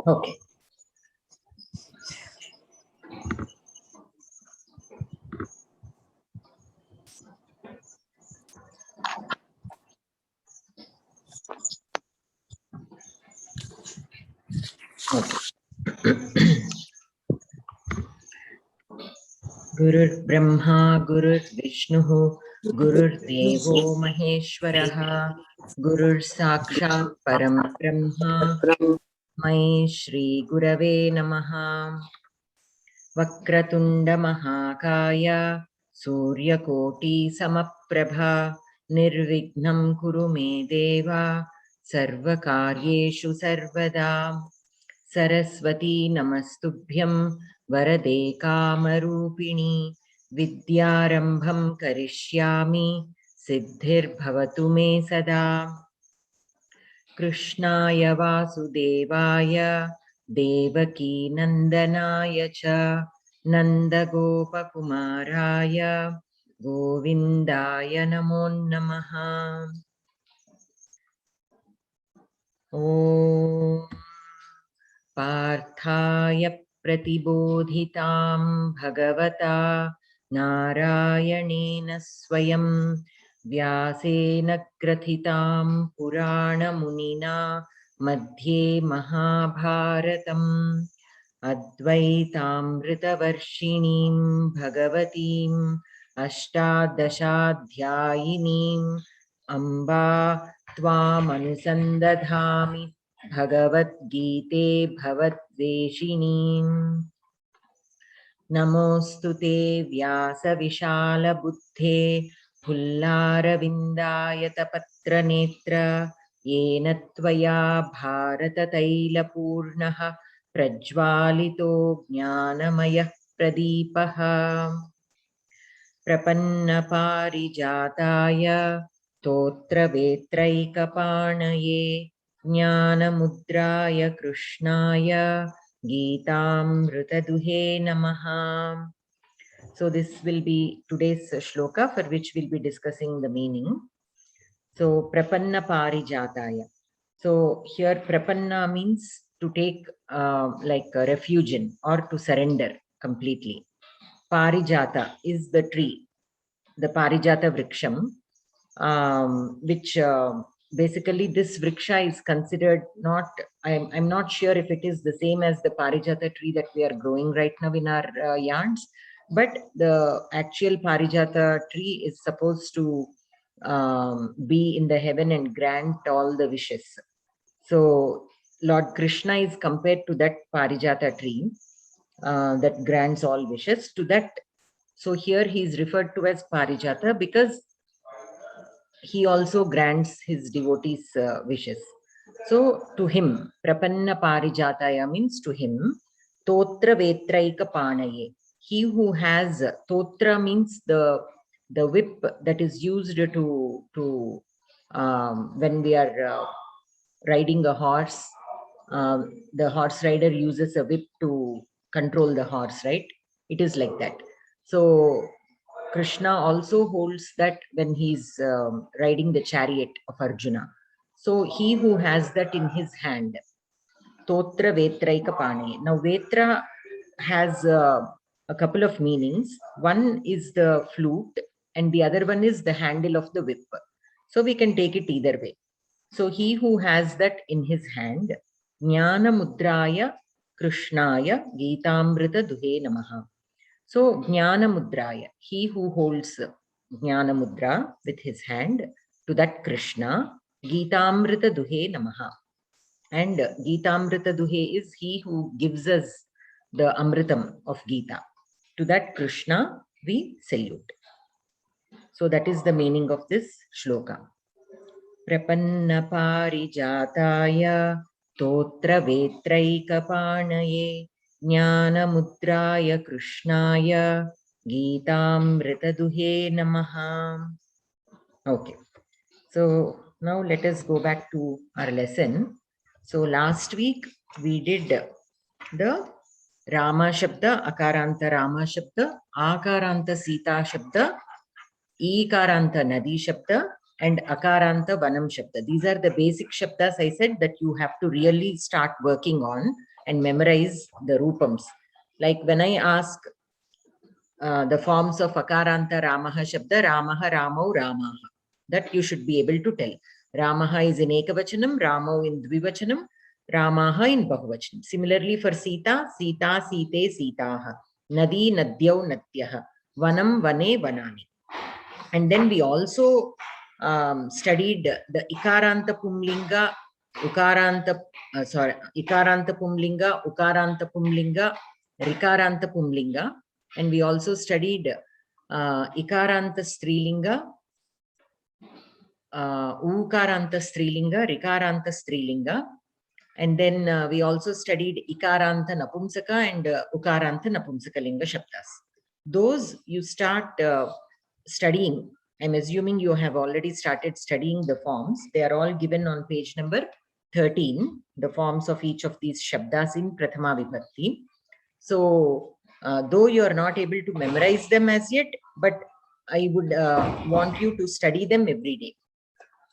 Okay. Gurur Brahma, Gurur Vishnu, Gurur Devo Maheshwaraha, Gurur Sakshat Param Brahma, Mai Shri Gurave Namaha. Vakratunda Mahakaya, Surya Koti Samaprabha, Nirvignam Kuru Me Deva, Sarva Karyeshu Sarvada. Saraswati Namastubhyam Varade Kamarupini Vidyarambham Karishyami Siddhir Bhavatu Me Sada. Krishnaya Vasudevaya Devaki Nandanaya Cha Nandagopakumaraya Govindaya Namo Namaha. Om Parthaya Pratibodhitam Bhagavata Narayanena Swayam Vyasena Krathitam Purana Munina Madhye Mahabharatam Advaitamritavarshinim Bhagavatim Ashtadashadhyayinim Amba Tvamanusandadhami Bhagavad-gīte Bhavat-veshinim. Namostute Vyasa-vishala-buddhe Pullara-vindayata-patra-netra Yena tvaya Bharata-taila-purnaha Prajvalito Jnanamayah Pradipaha. Prapanna-parijataya Totra-vetraikapanaye Jnanamudraya Krishnaya Geetamritaduhe Namaha. So this will be today's shloka, for which we'll be discussing the meaning. So Prapanna Parijataya. So here Prapanna means to take like a refuge in, or to surrender completely. Parijata is the tree, the Parijata Vriksham, which basically this vriksha is considered not, I'm not sure if it is the same as the Parijata tree that we are growing right now in our yards, but the actual Parijata tree is supposed to be in the heaven and grant all the wishes. So Lord Krishna is compared to that Parijata tree that grants all wishes. To that, so here he is referred to as Parijata because he also grants his devotees wishes. So to him, Prapanna Parijataya means to him, Totra Vetraika Panaye. He who has, Totra means the whip that is used to when we are riding a horse, the horse rider uses a whip to control the horse, right? It is like that. So Krishna also holds that when he's riding the chariot of Arjuna. So he who has that in his hand, Totra Vetraika Pane. Now Vetra has a couple of meanings. One is the flute and the other one is the handle of the whip. So we can take it either way. So he who has that in his hand, Jnana Mudraya Krishnaya Geetamrita Duhe Namaha. So Jnana Mudraya, he who holds Jnana Mudra with his hand, to that Krishna, Geetamrita Duhe Namaha. And Geetamrita Duhe is he who gives us the Amritam of Geeta. To that Krishna, we salute. So that is the meaning of this shloka. Prapanna Parijataya Totra Vetraikapanaye Jnanamudraya Krishnaya Geetamritaduhe Namaha. Okay, so now let us go back to our lesson. So last week we did the Rama Shabda, Akaranta Rama Shabda, Akaranta Sita Shabda, Ikaranta Nadi Shabda, and Akaranta Vanam Shabda. These are the basic Shabdas I said that you have to really start working on and memorize the rupams. Like when I ask the forms of Akaranta Ramaha Shabda, Ramaha, Ramau, Ramaha, that you should be able to tell. Ramaha is in Ekavachanam, Ramau in Dvivachanam, Ramaha in Bahuvachanam. Similarly for Sita, Sita, Site, Sitaha, Nadi, Nadyau, Nadyaha, Vanam, Vane, Vanani. And then we also studied the Ikaranta Pumlinga, Ikaranta Pumlinga, Ukaranta Pumlinga, Rikaranta Pumlinga. And we also studied Ikaranta Strilinga, Ukaranta Strilinga, Rikaranta Strilinga. And then we also studied Ikaranta Napumsaka and Ukaranta Napumsakalinga Shabdas. Those you start studying. I'm assuming you have already started studying the forms. They are all given on page number 13, the forms of each of these Shabdas in Prathama Vibhakti. So, though you are not able to memorize them as yet, but I would want you to study them every day,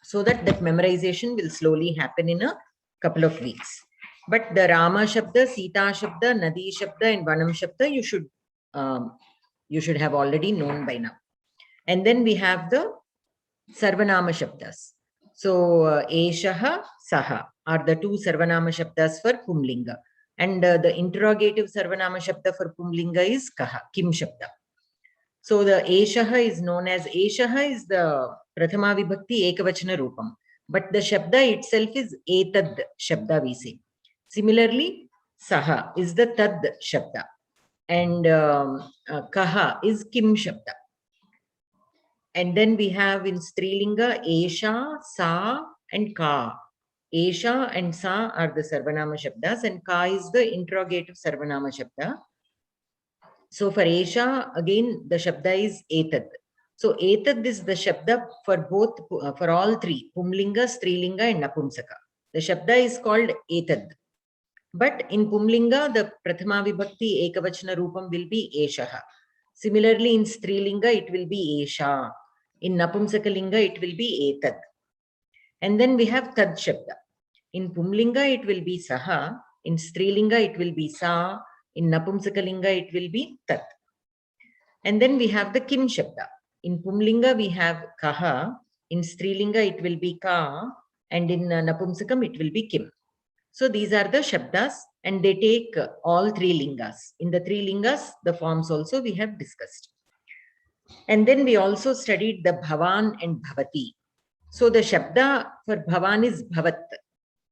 so that memorization will slowly happen in a couple of weeks. But the Rama Shabda, Sita Shabda, Nadi Shabda and Vanam Shabda you should have already known by now. And then we have the Sarvanama Shabdas. So Eshaha, Saha are the two Sarvanama Shabdas for Pumlinga. And the interrogative Sarvanama Shabda for Pumlinga is Kaha, Kim Shabda. So the Eshaha is known as, Eshaha is the Prathama Vibhakti Ekavachana Rupam. But the Shabda itself is Etad Shabda we say. Similarly, Saha is the Tad Shabda. And Kaha is Kim Shabda. And then we have in Strilinga, Esha, Sa and Ka. Esha and Sa are the Sarvanama Shabdas and Ka is the interrogative Sarvanama Shabda. So for Esha, again, the Shabda is Etad. So Etad is the Shabda for both, for all three, Pumlinga, Strilinga and Napumsaka. The Shabda is called Etad. But in Pumlinga, the Prathama Vibhakti Ekavachana Rupam will be Eshaha. Similarly, in Strilinga, it will be Esha. In Napumsakalinga, it will be Etad. And then we have Tad Shabda. In Pumlinga, it will be Saha. In Strilinga, it will be Sa. In Napumsakalinga, it will be Tat. And then we have the Kim Shabda. In Pumlinga, we have Kaha. In Strilinga, it will be Ka. And in Napumsakam, it will be Kim. So these are the Shabdas and they take all three lingas. In the three lingas, the forms also we have discussed. And then we also studied the Bhavan and Bhavati. So the Shabda for Bhavan is Bhavat.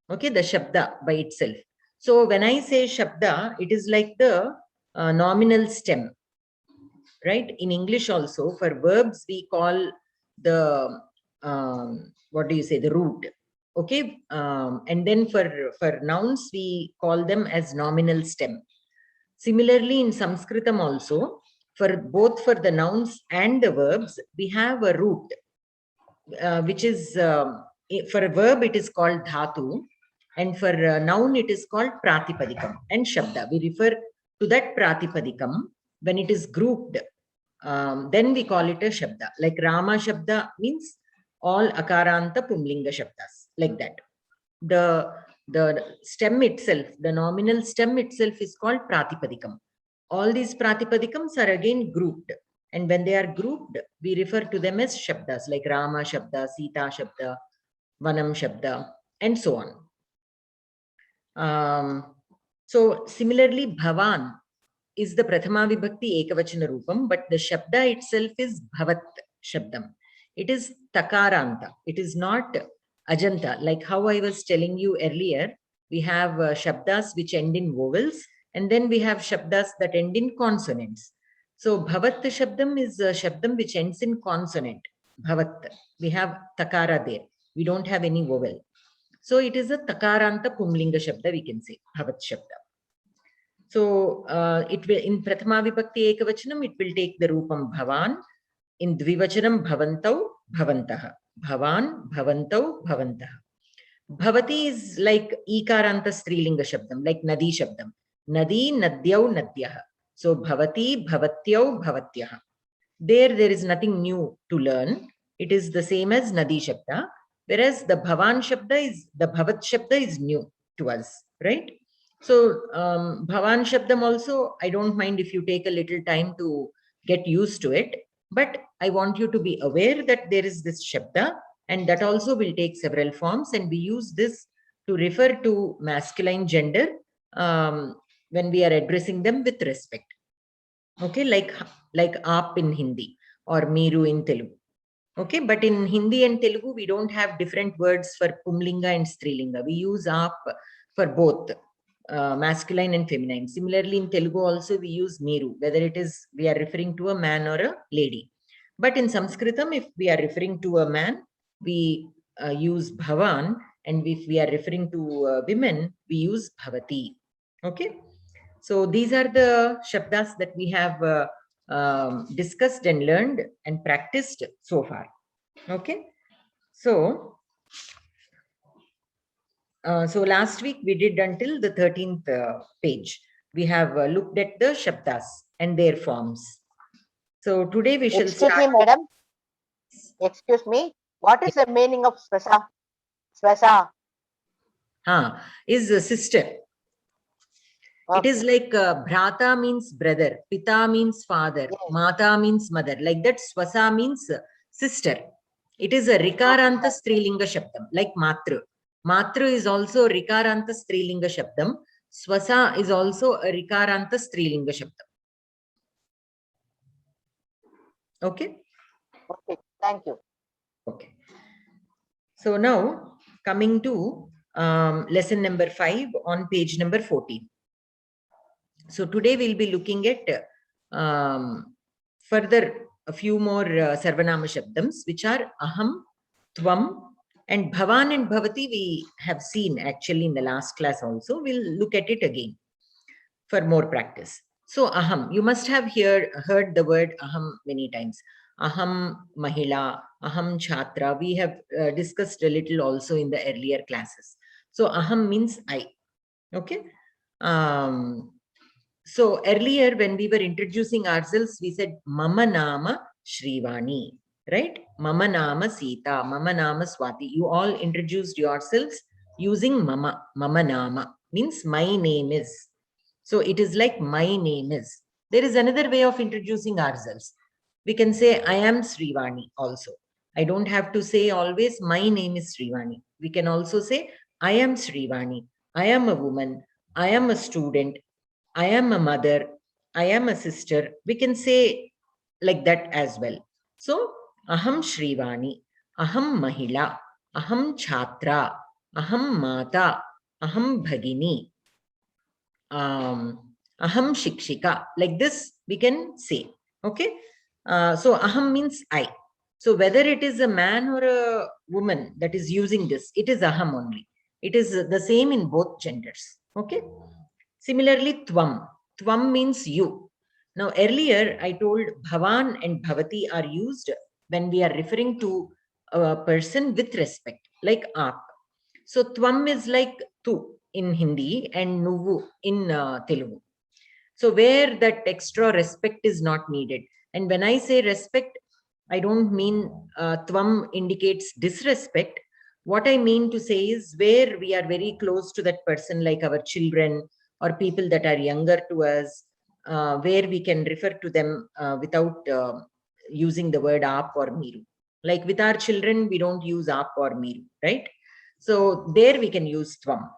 Okay, the Shabda by itself. So when I say Shabda, it is like the nominal stem. Right? In English also, for verbs, we call the, the root. Okay, and then for nouns, we call them as nominal stem. Similarly, in Samskritam also, for both for the nouns and the verbs, we have a root, which is, for a verb, it is called dhatu, and for a noun, it is called pratipadikam and shabda. We refer to that pratipadikam when it is grouped, then we call it a shabda. Like Rama Shabda means all Akaranta Pumlinga Shabdas, like that. The stem itself, the nominal stem itself is called Pratipadikam. All these Pratipadikams are again grouped. And when they are grouped, we refer to them as Shabdas, like Rama Shabda, Sita Shabda, Vanam Shabda, and so on. So similarly, Bhavan is the Prathama Vibhakti Ekavachana Rupam, but the Shabda itself is Bhavat Shabdam. It is Takaranta. It is not Ajanta. Like how I was telling you earlier, we have Shabdas which end in vowels, and then we have Shabdas that end in consonants. So Bhavat Shabdam is a Shabdam which ends in consonant. Bhavat. We have Takara there. We don't have any vowel. So it is a Takaranta Pumlinga Shabda, we can say, Bhavat Shabda. So it will, in Prathama Vibhakti Ekavachanam, it will take the Rupam Bhavan. In Dvivachanam, Bhavantau, Bhavantaha. Bhavan, Bhavantau, Bhavantaha. Bhavati is like Ikaranta Strilinga Shabdam, like Nadi Shabdam. Nadi, Nadyau, Nadyaha. So Bhavati, Bhavatyau, Bhavatyaha. There is nothing new to learn. It is the same as Nadi Shabda. Whereas the Bhavan Shabda is, the Bhavat Shabda is new to us, right? So Bhavan Shabdam also, I don't mind if you take a little time to get used to it, but I want you to be aware that there is this Shabda, and that also will take several forms, and we use this to refer to masculine gender when we are addressing them with respect. Okay, like aap in Hindi or Miru in Telugu. Okay, but in Hindi and Telugu, we don't have different words for Pumlinga and Strilinga. We use aap for both masculine and feminine. Similarly, in Telugu also, we use Miru, whether it is we are referring to a man or a lady. But in Sanskritam, if we are referring to a man, we use Bhavan, and if we are referring to women, we use Bhavati. Okay. So these are the Shabdas that we have discussed and learned and practiced so far. Okay. So, so last week we did until the 13th page. We have looked at the Shabdas and their forms. So today we shall Excuse start. me, madam. Excuse me. What is the meaning of Swasa? Swasa Is a sister. Okay. It is like bhrata means brother, pita means father, yes. Mata means mother. Like that, swasa means sister. It is a rikaranta strilinga shabdam, like matru. Matru is also rikaranta strilinga shabdam. Swasa is also a rikaranta strilinga shabdam. Okay. Okay. Thank you. Okay. So now coming to lesson number 5 on page number 14. So today we'll be looking at further a few more Sarvanama Shabdams, which are Aham, Tvam, and Bhavan and Bhavati we have seen actually in the last class also. We'll look at it again for more practice. So Aham, you must have heard the word Aham many times. Aham Mahila, Aham Chhatra. We have discussed a little also in the earlier classes. So Aham means I. Okay. So earlier when we were introducing ourselves, we said Mama Nama Sri Vani, right? Mama Nama Sita, Mama Nama Swati. You all introduced yourselves using Mama. Mama Nama means my name is. So it is like my name is. There is another way of introducing ourselves. We can say I am Sri Vani also. I don't have to say always my name is Sri Vani. We can also say I am Sri Vani. I am a woman. I am a student. I am a mother, I am a sister. We can say like that as well. So, Aham Sri Vani, Aham Mahila, Aham Chhatra, Aham Mata, Aham Bhagini, Aham Shikshika. Like this, we can say. Okay. So, Aham means I. So, whether it is a man or a woman that is using this, it is Aham only. It is the same in both genders. Okay. Similarly, Tvam. Tvam means you. Now, earlier I told Bhavan and Bhavati are used when we are referring to a person with respect, like aap. So, Tvam is like tu in Hindi and Nuvu in Telugu. So, where that extra respect is not needed. And when I say respect, I don't mean Tvam indicates disrespect. What I mean to say is where we are very close to that person, like our children, or people that are younger to us, where we can refer to them without using the word aap or miru. Like with our children, we don't use aap or miru, right? So there we can use tvam.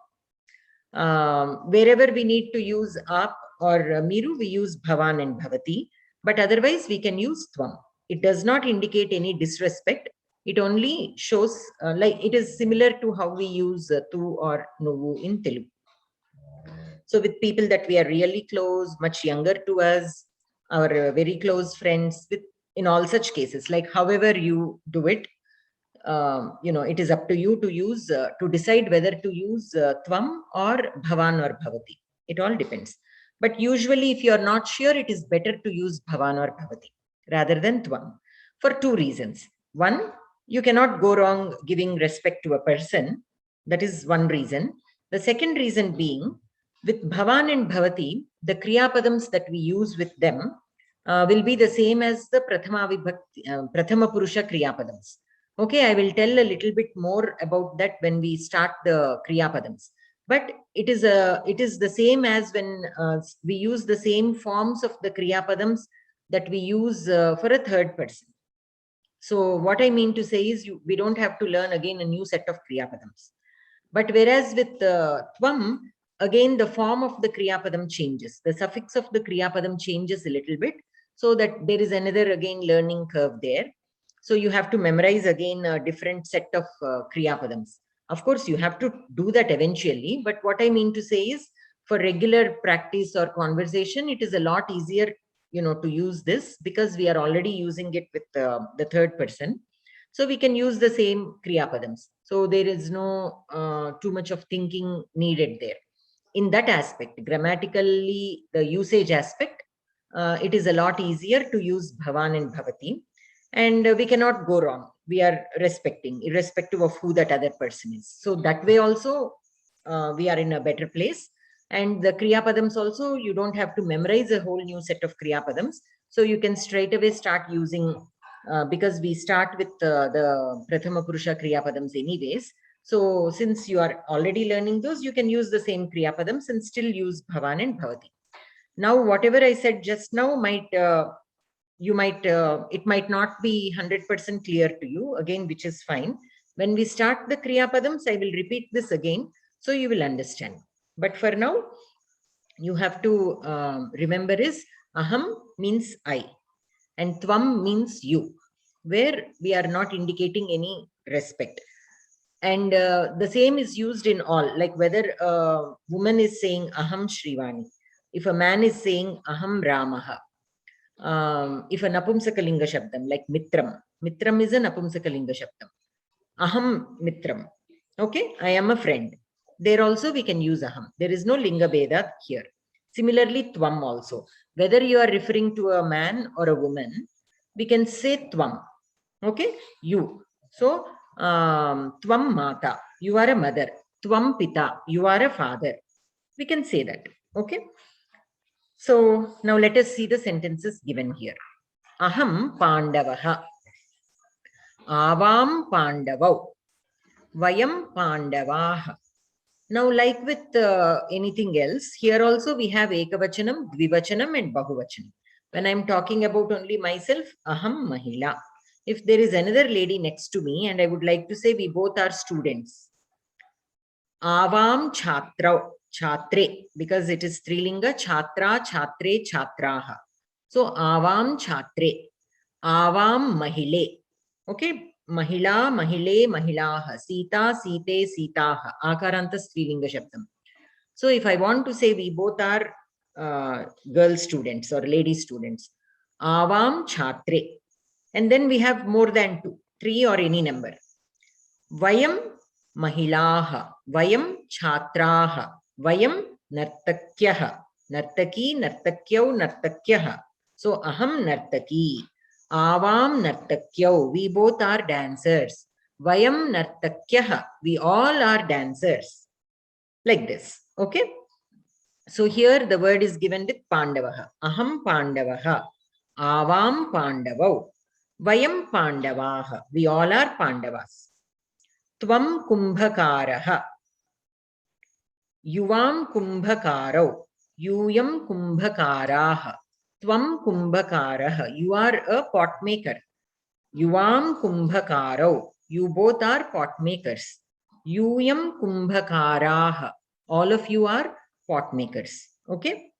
Wherever we need to use aap or miru, we use bhavan and bhavati. But otherwise, we can use tvam. It does not indicate any disrespect. It only shows like it is similar to how we use tu or nuvu in Telugu. So with people that we are really close, much younger to us, our very close friends, with in all such cases, like however you do it, it is up to you to use to decide whether to use tvam or bhavan or bhavati. It all depends. But usually, if you are not sure, it is better to use bhavan or bhavati rather than tvam for two reasons. One, you cannot go wrong giving respect to a person. That is one reason. The second reason being, with bhavan and bhavati, the kriya padams that we use with them will be the same as the prathama purusha kriya padams. Okay, I will tell a little bit more about that when we start the kriya padams. but it is the same as when we use the same forms of the Kriya Padams that we use for a third person. So what I mean to say is we don't have to learn again a new set of Kriya Padams. But whereas with Tvam, again the form of the Kriya Padam changes. The suffix of the Kriya Padam changes a little bit, so that there is another again learning curve there. So you have to memorize again a different set of Kriya Padams. Of course, you have to do that eventually. But what I mean to say is, for regular practice or conversation, it is a lot easier, to use this, because we are already using it with the third person. So we can use the same Kriya Padams. So there is no too much of thinking needed there. In that aspect, grammatically, the usage aspect, it is a lot easier to use Bhavan and Bhavati. And we cannot go wrong. We are respecting, irrespective of who that other person is. So that way also, we are in a better place. And the Kriya Padams also, you don't have to memorize a whole new set of Kriya Padams. So you can straight away start using, because we start with the Prathama Purusha Kriya Padams anyways. So since you are already learning those, you can use the same Kriya Padams and still use Bhavan and Bhavati. Now, whatever I said just now might, it might not be 100% clear to you, again, which is fine. When we start the Kriya Padams, I will repeat this again, so you will understand. But for now, you have to remember is, Aham means I, and Tvam means you, where we are not indicating any respect. And the same is used in all, like whether a woman is saying Aham Sri Vani, if a man is saying Aham Ramaha, if a Napumsakalinga Shabdam, like Mitram is a Napumsakalinga Shabdam. Aham Mitram. Okay, I am a friend. There also we can use Aham. There is no Linga Beda here. Similarly, Tvam also. Whether you are referring to a man or a woman, we can say Tvam. Okay, you. So, Tvam Mata, you are a mother. Tvam Pita, you are a father. We can say that. Okay. So now let us see the sentences given here. Aham Pandavaha. Avam Pandavau. Vayam Pandavaha. Now, like with anything else, here also we have Ekavachanam, Dvivachanam and Bahuvachanam. When I'm talking about only myself, Aham Mahila. If there is another lady next to me and I would like to say we both are students, Avam Chhatra, Chhatre, because it is Strilinga, Chhatra, Chhatre, Chhatraha. So, Avam Chhatre, Avam Mahile. Okay, Mahila, Mahile, Mahilaha, Sita, Site, Sitaha, Akaranta Strilinga Shabdam. So, if I want to say we both are girl students or lady students, Avam Chhatre. And then we have more than 2, 3 or any number. Vayam Mahilaha, Vayam Chhatraha, Vayam Nartakyaha, Nartaki, Nartakyau, Nartakyaha. So, Aham Nartaki, Avam Nartakyau, we both are dancers. Vayam Nartakyaha, we all are dancers. Like this, okay? So, here the word is given with Pandavaha. Aham Pandavaha, Avam Pandavau, Vayam Pandavaha, we all are Pandavas. Tvam Kumbhakaraha, Yuvam Kumbhakarau, Yuyam Kumbhakaraha, Tvam Kumbhakaraha, you are a pot maker. Yuvam Kumbhakarau, you both are pot makers. Yuyam Kumbhakaraha, all of you are pot makers. Okay?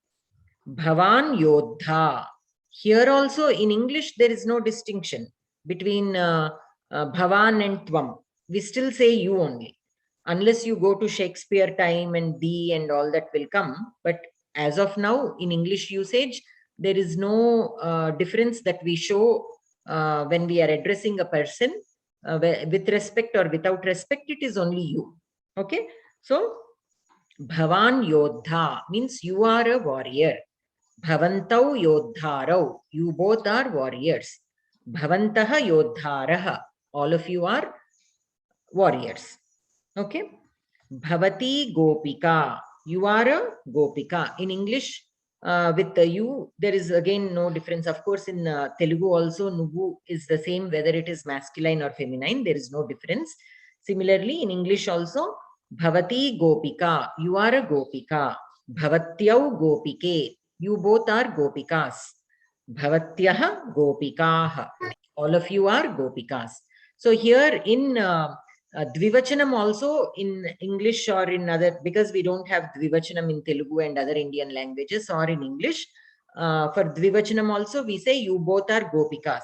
Bhavan Yodha. Here also in English there is no distinction between Bhavan and Tvam. We still say you only, unless you go to Shakespeare time and thee and all that will come. But as of now, in English usage, there is no difference that we show when we are addressing a person with respect or without respect. It is only you. Okay. So, Bhavan Yodha means you are a warrior. Bhavantau Yodharau, you both are warriors. Bhavantaha Yodharaha, all of you are warriors. Okay. Bhavati Gopika, you are a Gopika. In English, with the you, there is again no difference. Of course, in Telugu also, Nugu is the same, whether it is masculine or feminine, there is no difference. Similarly, in English also, Bhavati Gopika, you are a Gopika. Bhavatyau Gopike, you both are Gopikas. Bhavatyaha Gopikaha, all of you are Gopikas. So here in Dvivachanam also in English or in other, because we don't have Dvivachanam in Telugu and other Indian languages or in English, for Dvivachanam also we say you both are Gopikas.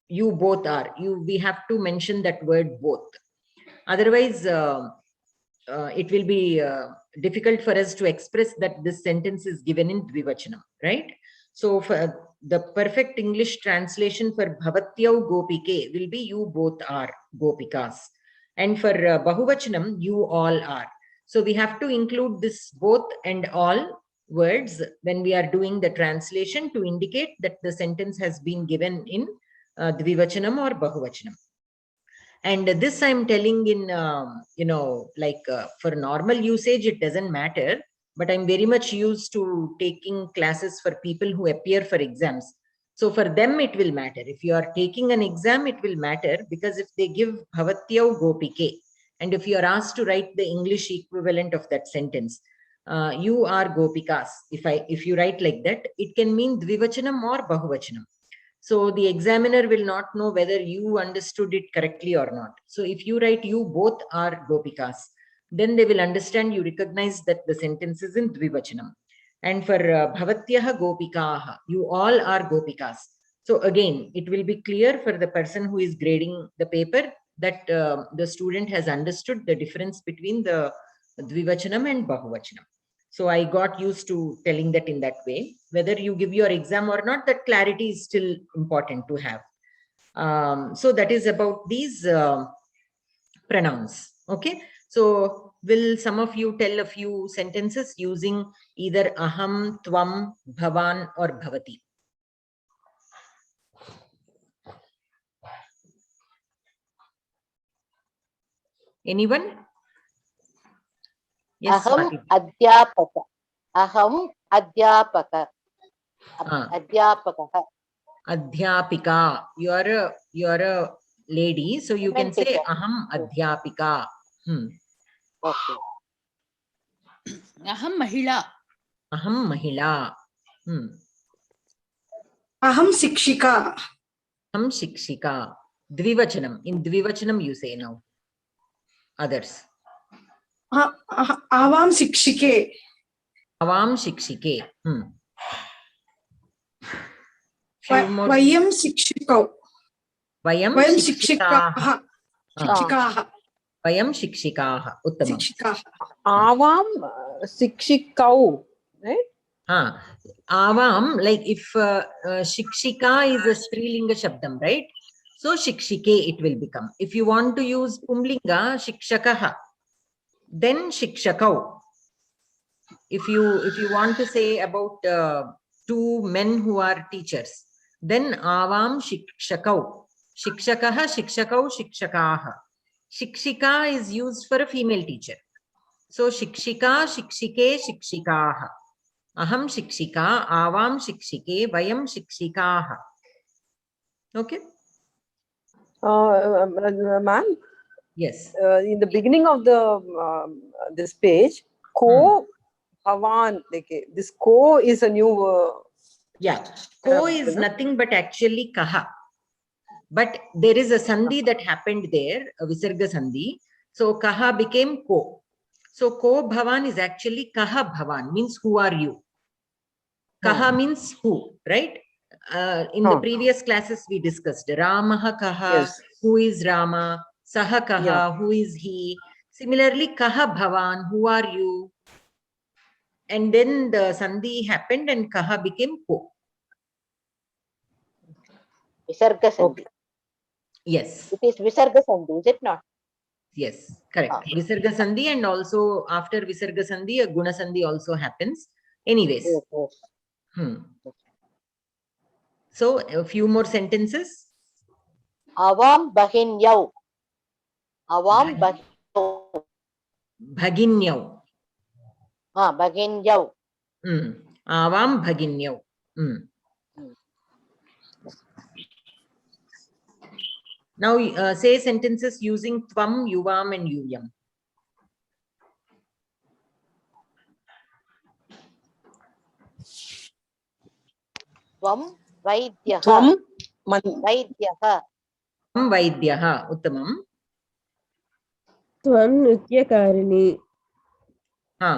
You both are. We have to mention that word both. Otherwise, it will be difficult for us to express that this sentence is given in Dvivachanam, right? So for the perfect English translation for Bhavatyau Gopike will be you both are Gopikas. And for Bahuvachanam, you all are. So we have to include this both and all words when we are doing the translation to indicate that the sentence has been given in Dvivachanam or Bahuvachanam. And this I'm telling in like for normal usage it doesn't matter, but I'm very much used to taking classes for people who appear for exams. So for them it will matter. If you are taking an exam, it will matter, because if they give Bhavatyau Gopike, and if you are asked to write the English equivalent of that sentence, you are Gopikas, if you write like that, it can mean Dvivachanam or Bahuvachanam. So the examiner will not know whether you understood it correctly or not. So if you write you both are Gopikas, then they will understand, you recognize that the sentence is in Dvivachanam. And for Bhavatyaha Gopikaha, you all are Gopikas. So again, it will be clear for the person who is grading the paper that the student has understood the difference between the Dvivachanam and Bahuvachanam. So I got used to telling that in that way. Whether you give your exam or not, that clarity is still important to have. So that is about these pronouns. Okay. So will some of you tell a few sentences using either aham, tvam, bhavan or bhavati? Anyone? Yes, Aham Swati. Adhyapaka. Aham Adhyapaka. Adhyapaka. Adhyapika. You are a lady, so you can say Teacher. aham adhyapika. Okay. Aham Mahila. Aham mahila. Aham Sikshika. Aham shikshika. Dvivachanam. In Dvivachanam you say now. Others. Avam Sikshike. Avam shikshike. Vayam Sikshikau. Vayam Sikshikaha. Sikshikaha. Vayam shikshikaha. Uttamam. Sikshikaha. Avam Sikshikau, right? Avam, like if shikshika is a Strilinga Shabdam, right? So shikshike it will become. If you want to use Pumlinga, shikshakaha, then shikshakau. If you want to say about two men who are teachers, then avam shikshakau. Shikshakaha, shikshakau, shikshakaha. Shikshika is used for a female teacher. So shikshika, shikshike, shikshikaha. Aham shikshika, avam shikshike, vayam shikshikaha. Okay? Ma'am? Yes. In the beginning of the this page, ko bhavan, this ko is a new Yeah, ko is nothing but actually kaha. But there is a sandhi that happened there, a visarga sandhi. So kaha became ko. So ko bhavan is actually kaha bhavan, means who are you? Kaha means who, right? In the previous classes we discussed Ramaha kaha, Yes. who is Rama, saha kaha, who is he. Similarly, kaha bhavan, who are you? And then the sandhi happened and kaha became ko. Visarga Sandhi. Yes. It is Visarga Sandhi, is it not? Yes, correct. Visarga sandhi, and also after Visarga sandhi, a guna sandhi also happens. Anyways. Yes. So a few more sentences. Avam Bahinyau. Avam Bahinyau. Bhaginyau. Bahinyau. Avam bhaginyau. Now say sentences using tvam, yuvam and yuyam. त्वं वैद्यः त्वं वैद्यः वैद्यः उत्तमम् त्वं नृत्यकारिणी हा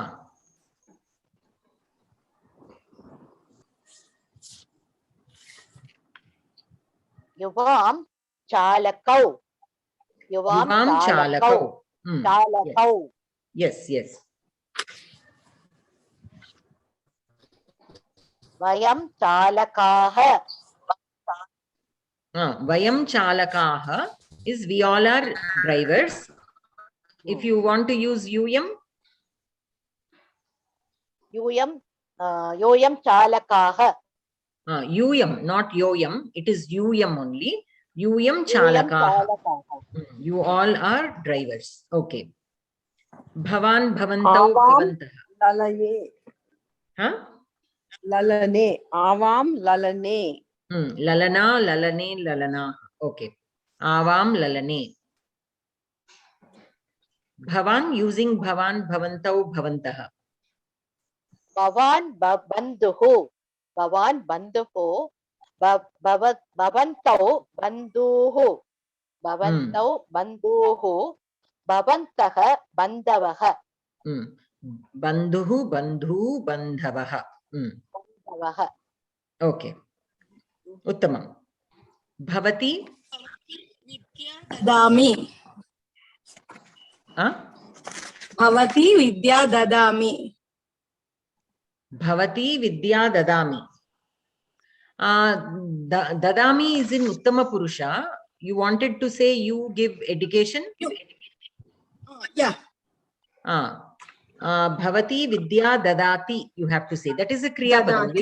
युवां चालकौ युवां चालकौ चालकौ yes वयं चालकाः vayam chalakaah is we all are drivers. If you want to use यूयं चालकाः not yoyam, it is only. Yuyam chalakaah. You all are drivers. Okay. Bhavan bhavantau bhavantah. ललये ललने Awam ललने Lalana lalane lalana. Okay. Avam lalane. Bhavan using bhavan bhavantau bhavantah. भवान् बन्धुः भवान् बन्धुः भवन्तौ बन्धुः भवन्तौ बन्धुः भवन्तः बन्धवः Bandhuh bandhu bandhavah. बन्धवः Okay. Uttamam. Bhavati ददामि भवती विद्या ददामि Bhavati vidya dadami. Dadami is in Uttama Purusha. You wanted to say you give education? yeah Bhavati vidya dadati, you have to say. That is a Kriya Padam.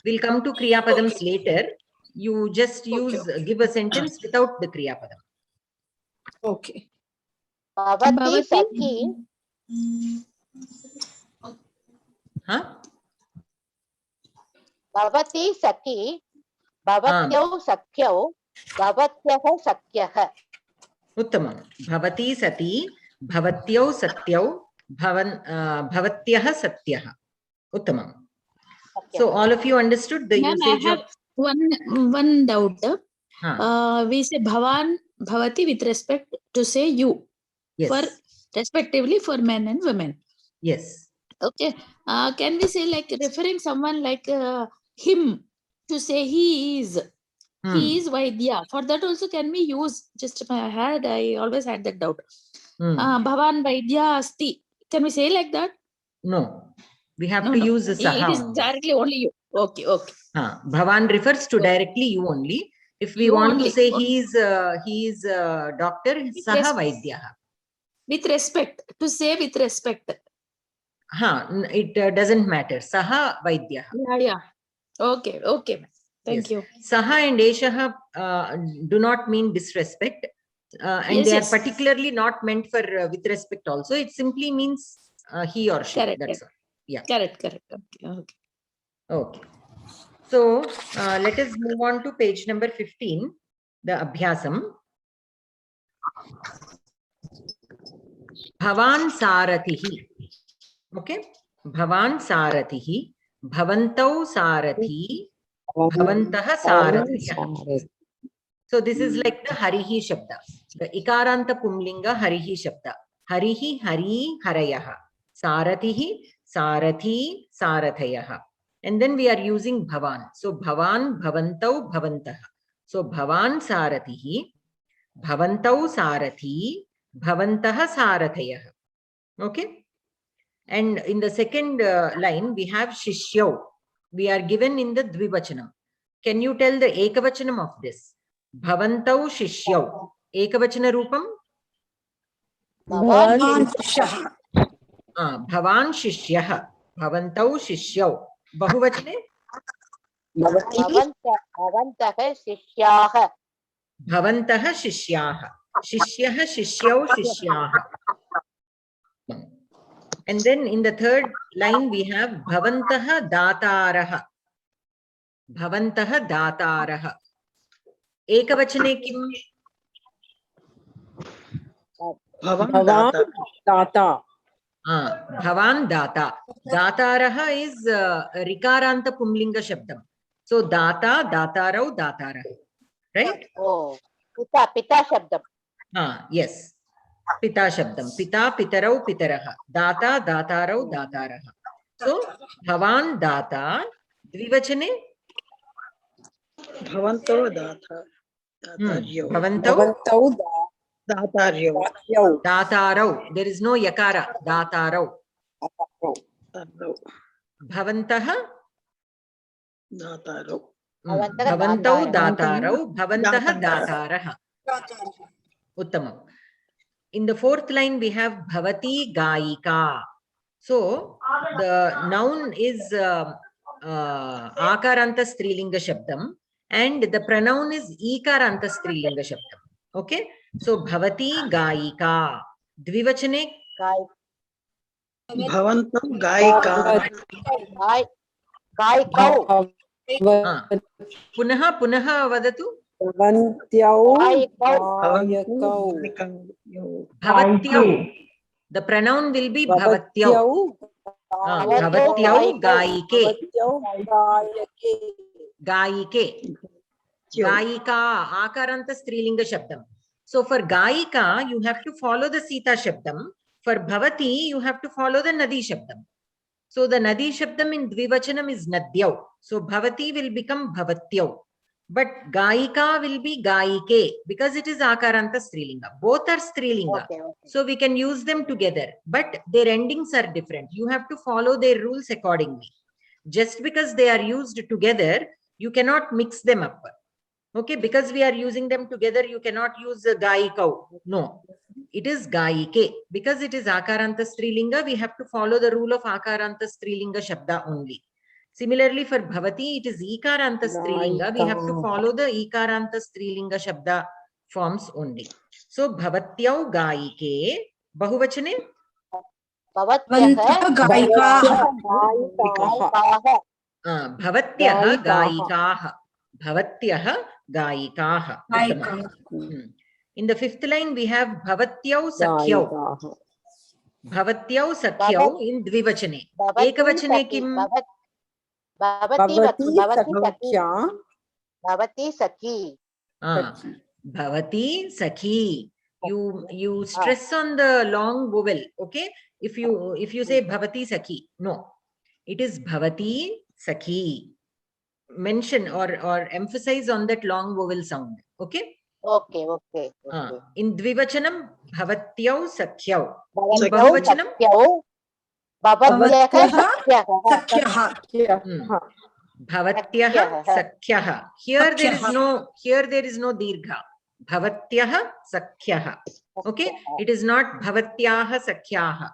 We'll come to Kriya Padams later. You just give a sentence without the Kriya Padam. okay भवती सखी भवती सखी भवत्यौ सख्यौ भवत्यः सख्यः Uttamam. Bhavati sati bhavatyau satyau bhavatyah satyah. Uttamam. So all of you understood the usage I have one doubt. We say bhavan, bhavati with respect to say you. Yes. For respectively for men and women. Yes. Okay. Can we say like referring someone like him to say he is Vaidya? For that also can we use, just I always had that doubt. Bhavan Vaidya asti. Can we say like that? No. We have to use the saha. It is directly only you. Okay. Bhavan refers to directly you only. If we want to say he is doctor, saha Vaidya. With respect, to say with respect. It doesn't matter. Saha Vaidya. Yeah. Okay. Thank you. Saha and Eshaha do not mean disrespect. And they are particularly not meant for with respect also. It simply means he or she. Correct. That's all. Yeah. Correct. Okay. So let us move on to page number 15, the Abhyasam. Bhavan Saratihi. Okay. Bhavan Saratihi. Bhavantau Sarathi. Bhavantah Sarathiyah. So this is like the Harihi Shabda. The Ikaranta Pumlinga Harihi Shabda. Harihi Hari Harayaha. Sarathihi Sarathi Sarathayaha. And then we are using Bhavan. So Bhavan Bhavantau Bhavantaha. So Bhavan Sarathihi. Bhavantau Sarathi. Bhavantaha Sarathayaha. Okay. And in the second line, we have Shishyau. We are given in the Dvivachanam. Can you tell the Ekavachanam of this? Bhavantau Shishyau. Ekavachana Rupam? Bhavan Shishyah. Bhavan Shishyah. Bhavantau Shishyau. Bahuvachane? भवन्तः शिष्याः Bhavantah Shishyah. Shishyah Shishyau Shishyah. And then in the third line, we have Bhavantah Dataraha. Bhavantah Dataraha. Ekavachane kim? Bhavan Data. Bhavan data. Dataraha is rikaranta pumlinga shabdam. So data, datarau, datara. Right? Oh, Pita Shabdam. Yes. Pita shabdam. Pita, pitarau, pitaraha. Data, datarau, dataraha. So bhavan data. Dvivachane? Bhavantau data. Bhavantau Dataryo. datarau. There is no yakara. Datarau. Bhavantaha? Dataro. Bhavantau datarau. Bhavantaha dataraha. Uttamam. In the fourth line, we have bhavati gayika. So the noun is akaranta strilinga shabdam and the pronoun is ikaranta strilinga shabdam. Okay. So bhavati gayika. Dvivachane? Bhavantau gaika. Gaikau. Punaha vadatu? Bhavatyau. The pronoun will be bhavatyau. Bhavatyau gaike. Gaike. Gaika. Akaranta strilinga shabdam. So for gaika, you have to follow the sita shabdam. For bhavati, you have to follow the nadi shabdam. So the nadi shabdam in dvivachanam is nadyau. So bhavati will become bhavatyau. But gaika will be gaike because it is akaranta strilinga. Both are strilinga. Okay. So we can use them together. But their endings are different. You have to follow their rules accordingly. Just because they are used together, you cannot mix them up. Okay, because we are using them together, you cannot use gaikau. No, it is gaike. Because it is akaranta strilinga, we have to follow the rule of akaranta strilinga shabda only. Similarly, for bhavati, it is ikaranta strilinga. We have to follow the ikaranta strilinga shabda forms only. So bhavatyau gaike. Bahuvachane? Bhavatyaha Bhavatyaha gaikaha. Bhavatyaha gaikaha. In the fifth line, we have bhavatyau sakhyau. Bhavatyau sakhyau in dvivachane. Ekavachane kim? Bhavati Sakhi. Bhavati sakhi. You stress on the long vowel. Okay. If you say bhavati sakhi, no, it is bhavati sakhi. Mention or emphasize on that long vowel sound. Okay. Okay. In dvivachanam bhavatyau sakhyau. In bahuvachanam bhavatyaha sakhyaha. Here there is no dirgha. Bhavatyaha sakhyaha. Okay. It is not bhavatyaha sakhyaha.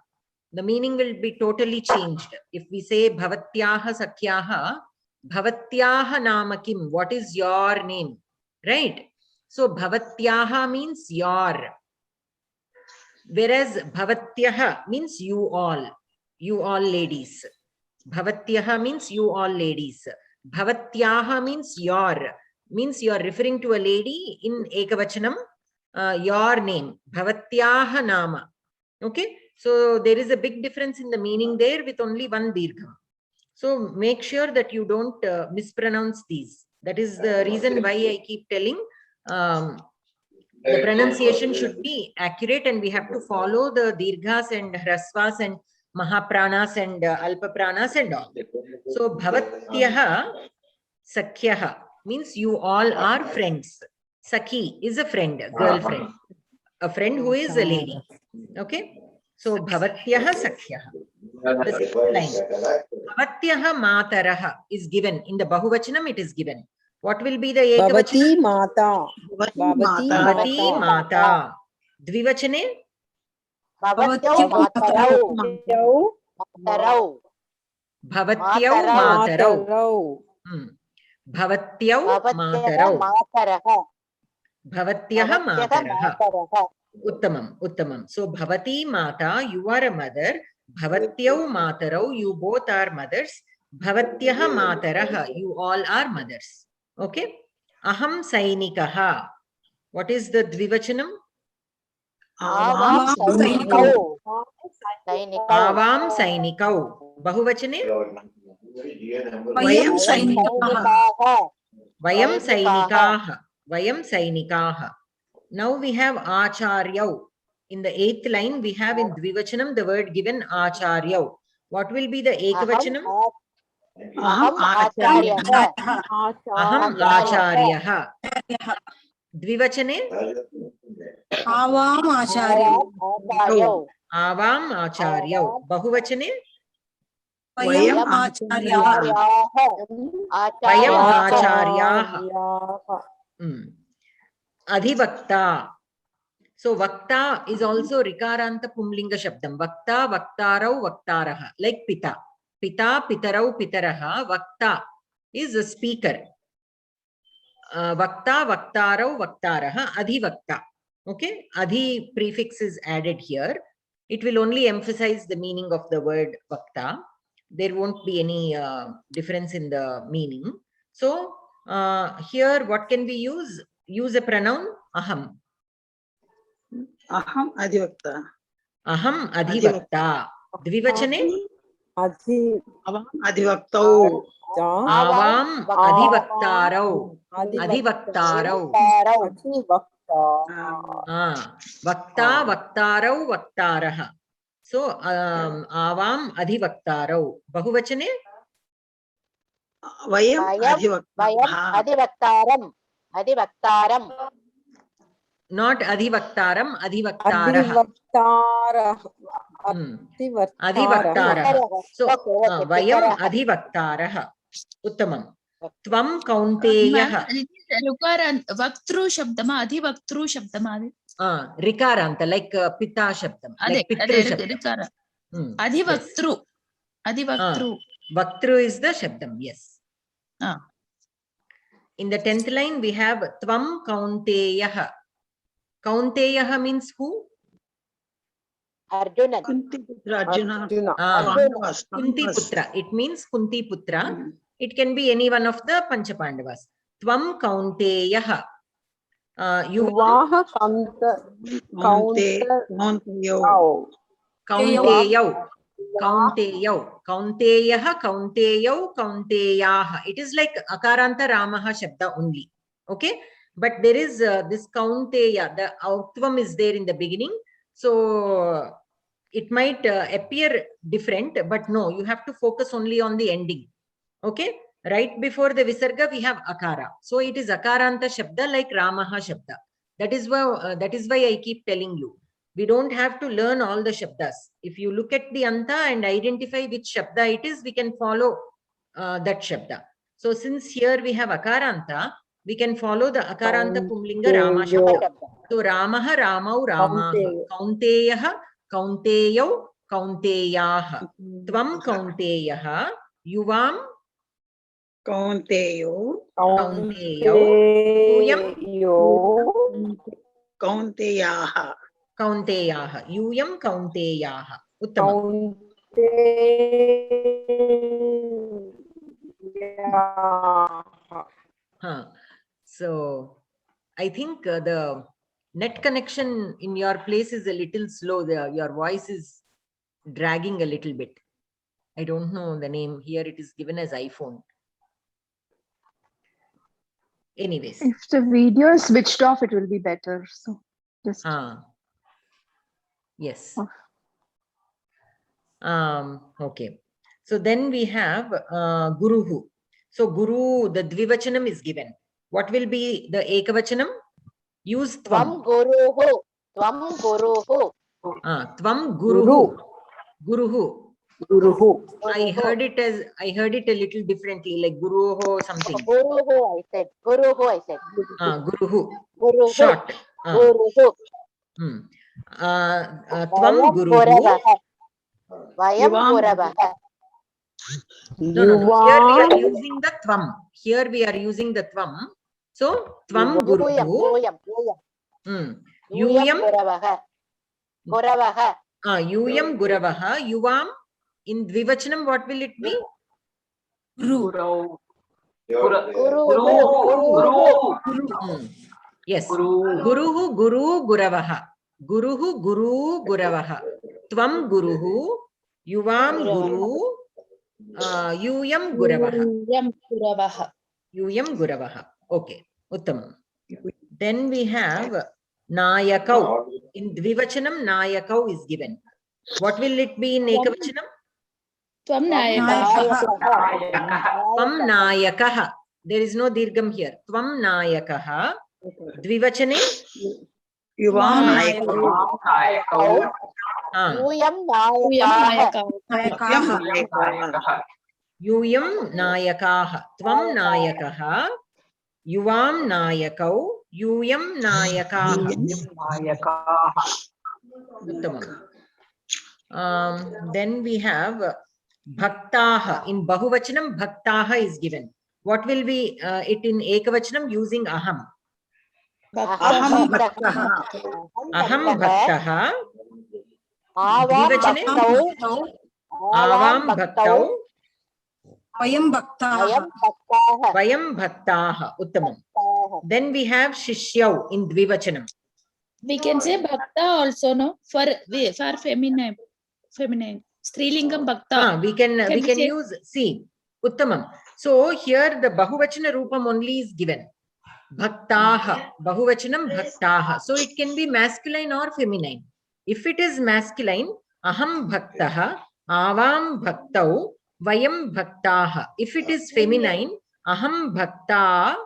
The meaning will be totally changed. If we say bhavatyaha sakhyaha, bhavatyaha nama kim? What is your name? Right? So bhavatyaha means your. Whereas bhavatyaha means you all ladies. Bhavatyaha means you all ladies. Bhavatyaha means you are referring to a lady in ekavachanam, your name. Bhavatyaha nama. Okay. So there is a big difference in the meaning there with only one dirgham. So make sure that you don't mispronounce these. That is the reason why I keep telling the pronunciation should be accurate and we have to follow the dirghas and hrasvas and mahapranas and alpapranas and all. So bhavatyaha sakhyaha means you all are friends. Sakhi is a friend, girlfriend. A friend who is a lady. Okay. So bhavatyaha sakhyaha. The sixth line. Bhavatyaha mataraha is given. In the bahuvachanam it is given. What will be the ekavachanam? Bhavati mata. Dvivachane? Bhavatyau matarau. Bhavatyau matarau. Bhavatyau matarau. Bhavatyaha mataraha. Uttamam. So bhavati mata, you are a mother. Bhavatyau matarau, you both are mothers. Bhavatyaha mataraha, you all are mothers. Okay. Aham sainikaha. What is the dvivachanam? Avam Sainikau. Avam Sainikau. Bahuvachane? Vayam Sainikaah. Vayam Sainikaah. Vayam Sainikaah. Now we have Acharyau. In the 8th line, we have in Dvivachanam the word given Acharyau. What will be the Ekavachanam? Aham Acharya. Aham Acharyah. Dvivachane? Avam Acharya. Avam Acharyau. Bahuvachane? Vayam Acharya. Vayam Acharyah. Adhivakta. So Vakta is also Rikaranta Pumlinga Shabdam. Vakta, Vaktarau, Vaktaraha. Like Pita. Pita, Pitarau, Pitaraha. Vakta is a speaker. Vakta, Vaktarau, Vaktaraha. Adhivakta. Okay. Adhi prefix is added here. It will only emphasize the meaning of the word Vakta. There won't be any difference in the meaning. So here what can we use? Use a pronoun Aham. Aham Adhivakta. Aham Adhivakta. Dvivachane? Avam Adhivaktau. Avam Adhivaktarau. Adhivaktarau. Vakta, Vaktarau, Vaktaraha. So Avam Adhivaktarau. Bahuvachane? Vayam Adhivaktaram. Not Adhivaktaram, Adhivaktaraha. Adhivaktaraha. So Vayam Adhivaktaraha. Uttamam. Tvam Kaunteyaha. Vaktru Shabdama, Adhivaktru Shabdama. Rikaranta, like Pita Shabdam. Like Pitru Shabdam. Adhivaktru. Adhivaktru. Vaktru is the Shabdam, yes. In the 10th line, we have Tvam Kaunteyaha. Kaunteyaha means who? Arjuna. Kunti Putra. It means Kunti Putra. It can be any one of the Panchapandavas. Tvam Kaunteyaha. Yuvaha Kaunteyau. Kaunteyau. Kaunteyaha, Kaunteyau, Kaunteyaha. It is like Akaranta Ramaha Shabda only. Okay. But there is this Kaunteya. The Autvam is there in the beginning. So it might appear different, but no, you have to focus only on the ending. Okay. Right before the Visarga, we have Akara. So it is Akaranta Shabda like Ramaha Shabda. That is why I keep telling you. We don't have to learn all the Shabdas. If you look at the Anta and identify which Shabda it is, we can follow that Shabda. So since here we have Akaranta, we can follow the Akaranta Pumlinga Rama Shabda. So Ramaha, Ramau, Ramaha. Kaunteyaha, Kaunteyau, Kaunteyaha. Tvam Kaunteyaha. Yuvam Kaunteyau. Kaunteyaha. Kaunteyaha. Yuyam Kaunteyaha. Uttamam. So I think the net connection in your place is a little slow there. Your voice is dragging a little bit. I don't know the name. Here it is given as iPhone. Anyways. If the video is switched off, it will be better. So just yes. Off. Okay. So then we have Guruhu. So Guru, the Dvivachanam is given. What will be the Ekavachanam? Use Tvam. Guruhu. Tvam Guruhu. Tvam Guruhu. Guruhu. Guruhu. I heard it a little differently, like Guruhu something. Guruhu, I said. Guruhu, I said. Guruhu. Guruhu. Short. Guruhu. Tvam Guruhu. Vayam Guravaha. No. Here we are using the Tvam. Here we are using the Tvam. So Tvam Guruhu. Yuyam Guravaha. Guravaha. Yuyam Guravaha. Yuvam. In Dvivachanam, what will it be? Guru. Yes. Guruhu Guru Guravaha. Guruhu Guru Guravaha. Tvam Guruhu, Yuvam Guru, Yuyam Guravaha. Yam Guravaha. Yuyam Guravaha. Okay, Uttamam. Then we have Nayakau. In Dvivachanam, Nayakau is given. What will it be in Ekavachanam? Tvam Nayakaha. Tvam Nayakaha. There is no dirgham here. Tvam Nayakaha. Dvivachane? Yuvam Nayakau. Yuyam Nayakaha. Nayakaha. Yuyam Nayakaha. Tvam Nayakaha. Yuvam Nayakau. Yuyam Nayakaha. Uttamam. Then we have Bhaktaha. In Bahuvachanam, Bhaktaha is given. What will be it in Ekavachanam using Aham? Aham Bhaktaha. Aham Bhaktaha. Avam Dvivachane? Bhaktau. Avam Bhaktau. Vayam Bhaktaha. Vayam Bhaktaha. Uttamam. Then we have Shishyau in Dvivachanam. We can say Bhakta also, no? For feminine. Strilingam Bhakta. We can we say- use, see, Uttamam. So here the Bahuvachana Rupam only is given. Bhaktaha. Bahuvachanam Bhaktaha. So it can be masculine or feminine. If it is masculine, Aham Bhaktaha, Avam Bhaktau, Vayam Bhaktaha. If it is feminine, Aham Bhakta,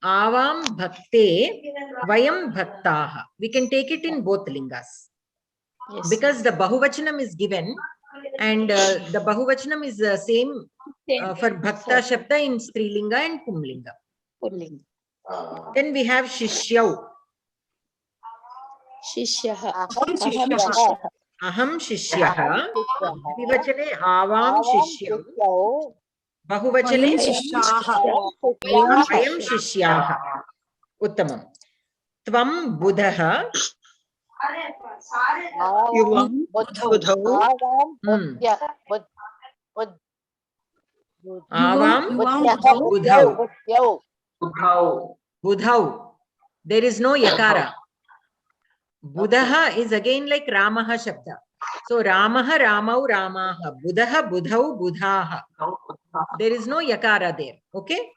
Avam Bhakte, Vayam Bhaktaha. We can take it in both lingas. Yes. Because the Bahuvachanam is given and the Bahuvachanam is the same for Bhakta Shabda in Strilinga and Pumlinga. Pulling. Then we have Shishyau. Shishyaha. Aham Shishyaha. Dvivachane Avam Shishyau. Bahuvachane Vayam Shishyaha. Uttamam. Tvam Buddhaha. Yuvam Budhau. Avam Budhau. Budhau. There is no yakara. Buddha is again like Ramaha Shabda. So Ramaha, Ramau, Ramaha. Buddha, Budhau, Budhaha. There is no yakara there. Okay.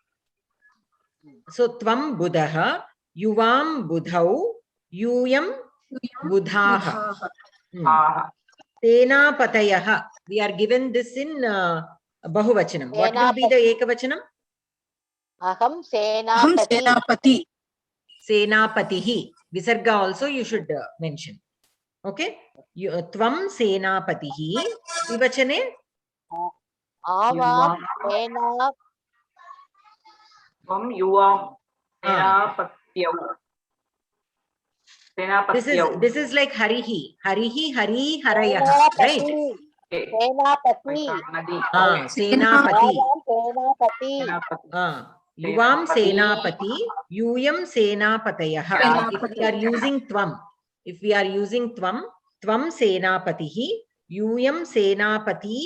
So Tvam Buddha, Yuvam Budhau, Yuyam Budhaha. Tena Patayaha. We are given this in Bahuvachanam. What will be the Ekavachanam? Aham Aham Senapati. Senapati. Senapatihi. Visarga also you should mention. Okay. Tvam Senapatihi. Vivachane? Avam Senapati. This is like Harihi. Harihi, Hari, Harayaha. Right? Senapati. Senapati. Senapati. Yuvam Senapati, Yuyam Senapatayaha. If we are using Tvam, Tvam Senapatihi, Yuyam Senapati,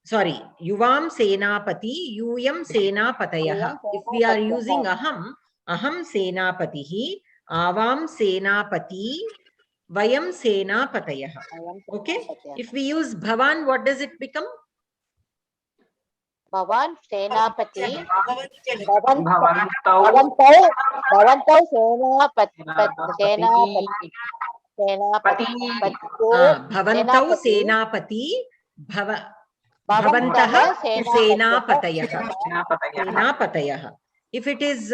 sorry, Yuvam Senapati, Yuyam Senapatayaha. If we are using Aham, Aham Senapatihi, Avam Senapati, Vayam Senapatayaha. Okay? If we use Bhavan, what does it become? Bhavan Senapati. Bhavantau Bhavantau Senapati, Bhavantaha Senapatayaha. Senapatayaha. If it is,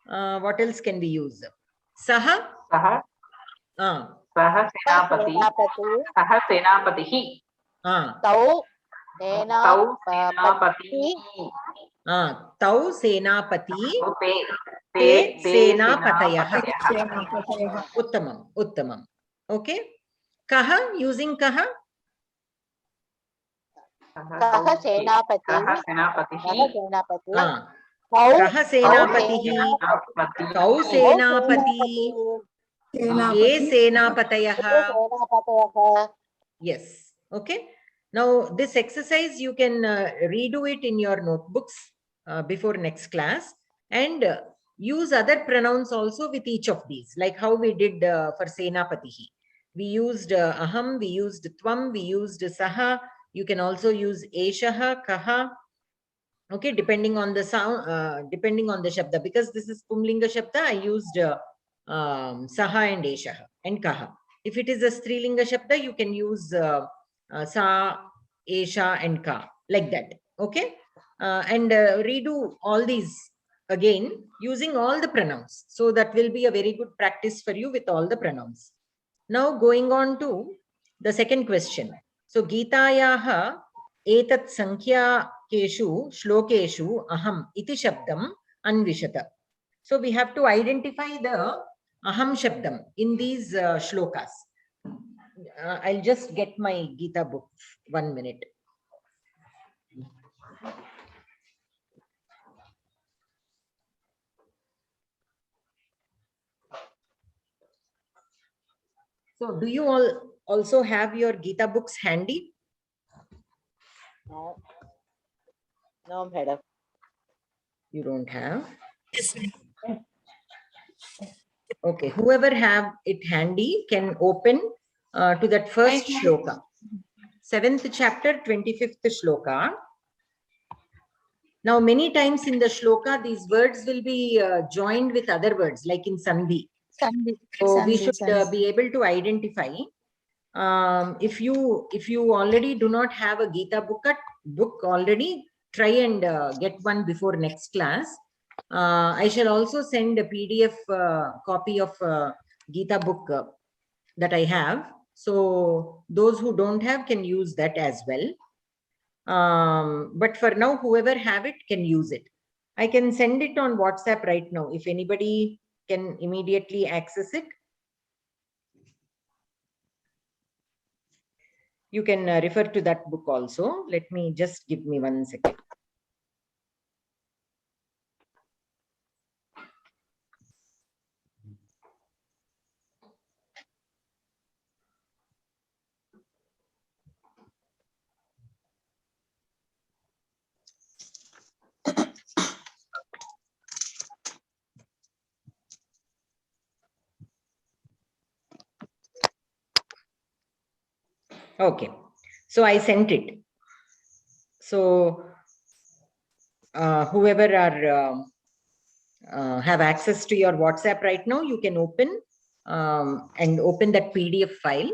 what else can we use? Saha? Saha Senapati. Tau Tau Senapati, Te Senapatayaha. Uttamam. Okay. Kaha, using Kaha? Kaha Senapati. Kaha Senapatihi, Kau Senapati, Ye Senapatayaha. Yes. Okay. Now, this exercise, you can redo it in your notebooks before next class and use other pronouns also with each of these, like how we did for Senapatihi. We used aham, we used tvam, we used saha. You can also use eshaha, kaha. Okay, depending on the sound, depending on the shabda. Because this is Pumlinga shabda, I used saha and eshaha and kaha. If it is a Strilinga shabda, you can use sa, esha and ka, like that. Okay, and redo all these again using all the pronouns. So that will be a very good practice for you with all the pronouns. Now going on to the second question. So Geetayaha etat sankhya-keshu shlokeshu aham iti shabdam anvishata. So we have to identify the aham shabdam in these shlokas. I'll just get my Geeta book. 1 minute. So do you all also have your Geeta books handy? No. No, madam. You don't have? Yes, ma'am. Okay, whoever have it handy can open to that first shloka. 7th chapter, 25th shloka. Now, many times in the shloka, these words will be joined with other words, like in Sandhi. So we should be able to identify. If you already do not have a Geeta book already, try and get one before next class. I shall also send a PDF copy of Geeta book that I have. So those who don't have can use that as well. But for now, whoever have it can use it. I can send it on WhatsApp right now if anybody can immediately access it. You can refer to that book also. Let me just give me 1 second. Okay, so I sent it. So whoever are have access to your WhatsApp right now, you can open and open that PDF file.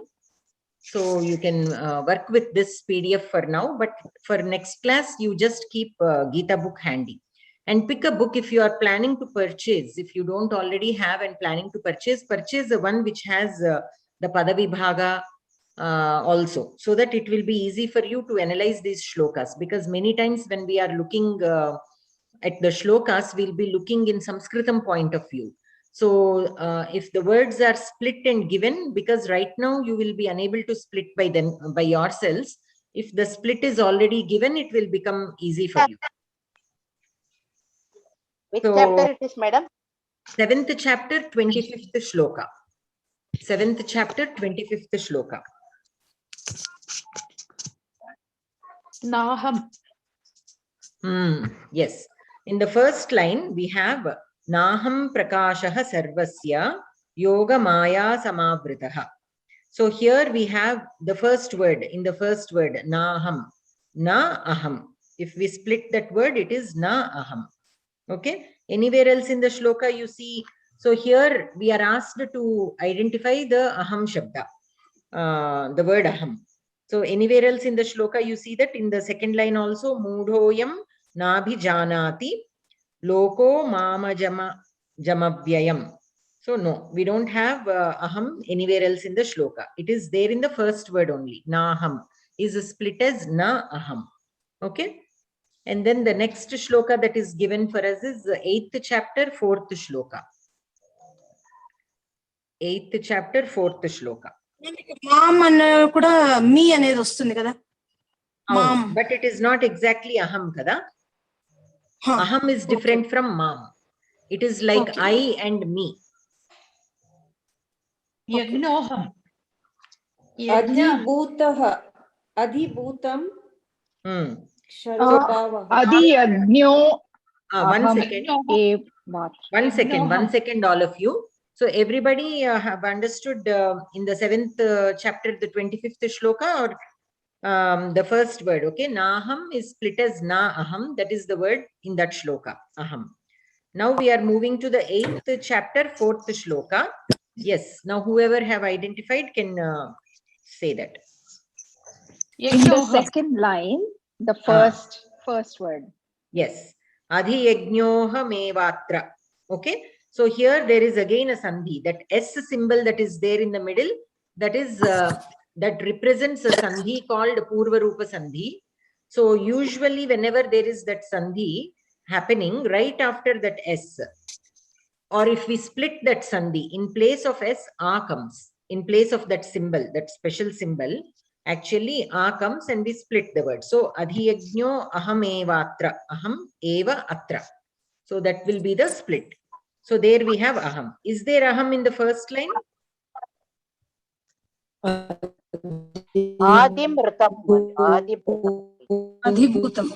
So you can work with this PDF for now, but for next class, you just keep Geeta book handy. And pick a book if you are planning to purchase. If you don't already have and planning to purchase the one which has the Padavibhaga also, so that it will be easy for you to analyze these shlokas. Because many times when we are looking at the shlokas, we'll be looking in Samskritam point of view. So if the words are split and given, because right now you will be unable to split by them by yourselves. If the split is already given, it will become easy for you. Which So, chapter it is, madam? 7th chapter, 25th shloka. 7th chapter, 25th shloka. Naham. Yes. In the first line, we have Naham Prakashaha Sarvasya Yoga Maya Samavritaha. So here we have the first word. In the first word, Naham, Na Aham. If we split that word, it is Na Aham. Okay. Anywhere else in the shloka you see. So here we are asked to identify the Aham Shabda, the word Aham. So anywhere else in the shloka you see that. In the second line also, Mudhoyam Nabhi Janati Loko Mama Jamavyayam. So no, we don't have Aham anywhere else in the shloka. It is there in the first word only. Naham is split as Na Aham. Okay. And then the next shloka that is given for us is 8th chapter, 4th shloka. 8th chapter, 4th shloka. Mom and kuda me anedi vastundi kada. Mom. But it is not exactly aham kada. Aham is different from mam. It is like I and me. Yagnoham. Adhibhutaha. Adhibhutam. Adi Yajno. 1 second. 1 second, all of you. So everybody have understood in the 7th chapter, the 25th shloka, or the first word, okay? Naham is split as na aham. That is the word in that shloka, aham. Now we are moving to the 8th chapter, 4th shloka. Yes, now whoever have identified can say that. In the second line, the first word. Yes, adhiyajñohamevatra. Okay, so here there is again a sandhi. That S symbol that is there in the middle, that is that represents a sandhi called Purva Rupa Sandhi. So usually whenever there is that sandhi happening right after that S, or if we split that sandhi, in place of S, A comes. In place of that symbol, that special symbol, actually A comes and we split the word. So adhiyajño aham evatra, aham eva atra. So that will be the split. So there we have aham. Is there aham in the first line? Adimrutam. Adhibhutam.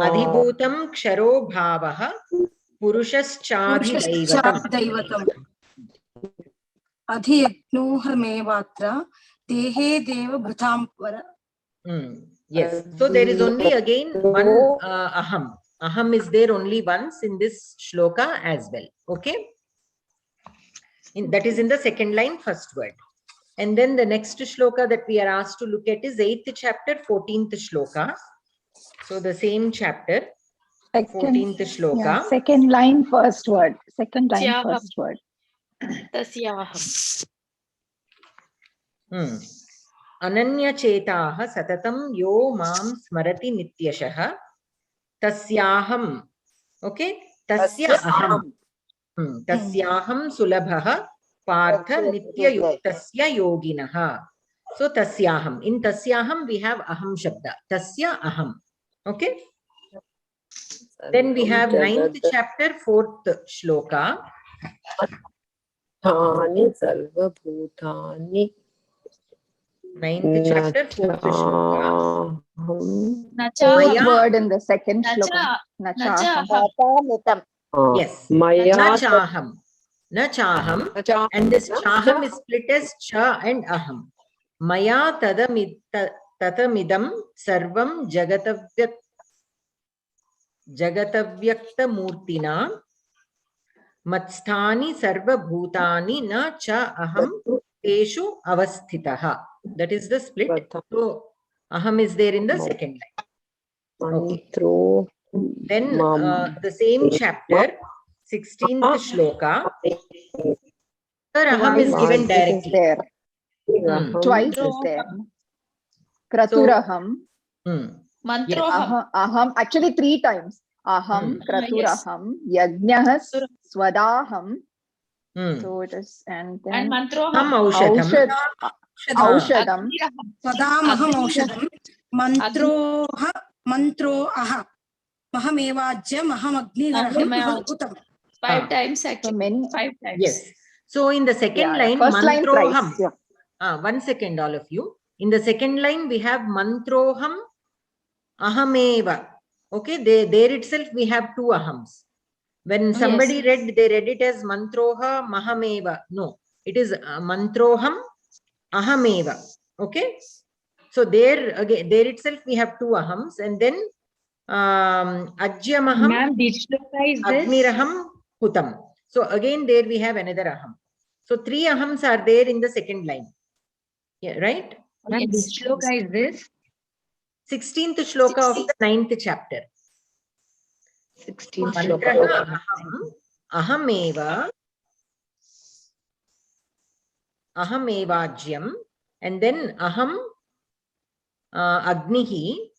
Adhibhutam ksharo bhavaha purushaschaadhidaivatam. Purushaschaadhidaivatam. Adhiyajñohamevatra tehe deva bhritam vara. Yes. So there is only again one aham. Aham is there only once in this shloka as well. Okay. That is in the second line, first word. And then the next shloka that we are asked to look at is 8th chapter, 14th shloka. So the same chapter, 14th shloka. Yeah, second line, first word. Second line, first word. Tasyaham. Ananya chetaha satatam yo mam smarati nityashaha tasyaham. Okay, tasya aham. Tasyaham sulabhaha partha nitya yuktasya yoginaha. So tasyaham. In tasyaham we have aham shabda. Tasya aham. Okay. Then we have 9th chapter, 4th shloka. Bhutani sarva bhutani. 9th chapter, 4th shloka. Fourth word in the second shloka. Nachaham. Yes. Na chaham. Na chaham. And this chaham is split as cha and aham. Maya tatamidam sarvam jagatavyakta murtina matsthani sarva bhutani na cha aham teshu avasthitaha. That is the split. So aham is there in the second line. Okay. Then the same chapter, 16th shloka. Here aham is given directly. Twice is there. Kraturaham. Mantroham. Aham. Actually 3 times. Aham, kraturaham, yajñah, swadaham. So it is, and then mantroham. Aushadham. Aushadam. Swadamaham aushadam. Mantro aha. Mahamevajyam ahamagninaraham bhutam. 5 times actually. 5 times. Yes. So in the second line, first mantroham. line 1 second, all of you. In the second line, we have mantroham ahameva. Okay, there itself we have 2 ahams. When somebody read, they read it as mantroha mahameva. No, it is mantroham ahameva. Okay, so there again, there itself we have 2 ahams, and then ajyamaham agniraham hutam. So again there we have another aham. So 3 ahams are there in the second line. Yeah, right? Which shloka is this? 16th shloka of the 9th chapter. 16th shloka. Ahameva ahamevajyam, and then aham agnihi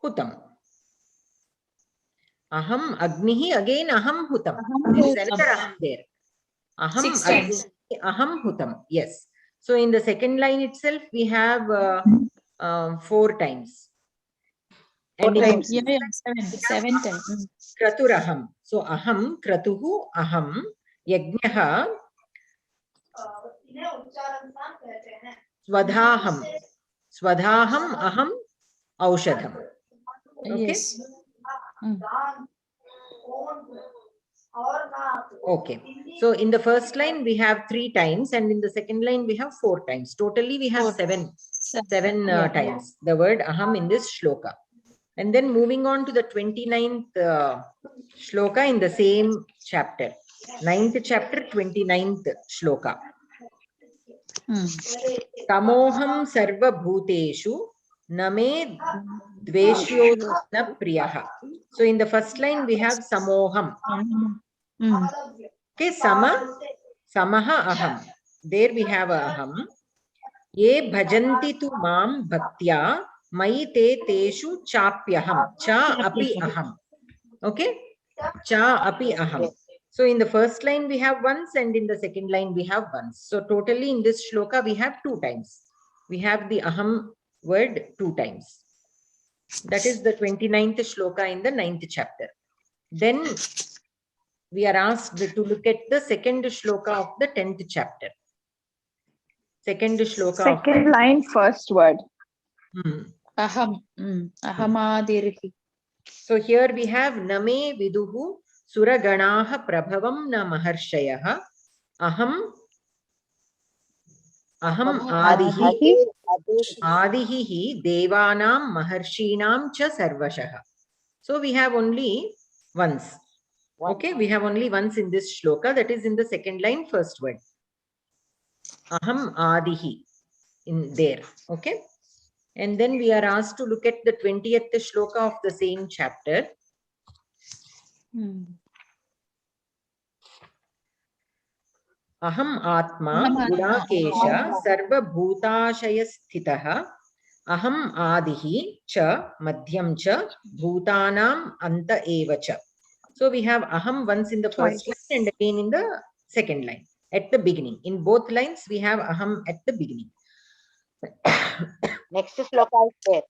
hutam. Aham agnihi, again aham hutam. There is another aham there. Aham agnihi, aham hutam. Yes. So in the second line itself, we have 4 times. And in 7 times. kraturaham. So aham, kratuhu, aham, yajñah, swadhaham. Swadhaham, aham, aushadham. Okay. Yes. Okay. So in the first line we have 3 times, and in the second line we have 4 times. Totally we have 7 times the word aham in this shloka. And then moving on to the 29th shloka in the same chapter. 9th chapter, 29th shloka. Tamoham sarva bhuteshu name dveshyo na priyaha. So in the first line we have samoham. Okay, samaha aham. There we have aham. Ye bhajanti tu mam bhaktya mai te teshu chapyaham. Cha api aham. Okay, cha api aham. So in the first line we have once, and in the second line we have once. So totally in this shloka we have 2 times. We have the aham word 2 times. That is the 29th shloka in the 9th chapter. Then we are asked to look at the second shloka of the 10th chapter. Second shloka. Second line, first word. Aham. Ahamadirhi. So here we have name viduhu suraganaha prabhavam na maharshayah aham adihi devanam maharshinam cha sarvashah. So we have only once. Okay, we have only once in this shloka, that is in the second line, first word. Aham adihi in there. Okay. And then we are asked to look at the 20th shloka of the same chapter. Aham atma gudakesha sarva bhutashaya sthitah aham adihi cha madhyam cha bhutanam anta eva cha. So we have aham once in the first line and again in the second line at the beginning. In both lines we have aham at the beginning. Next shloka is there.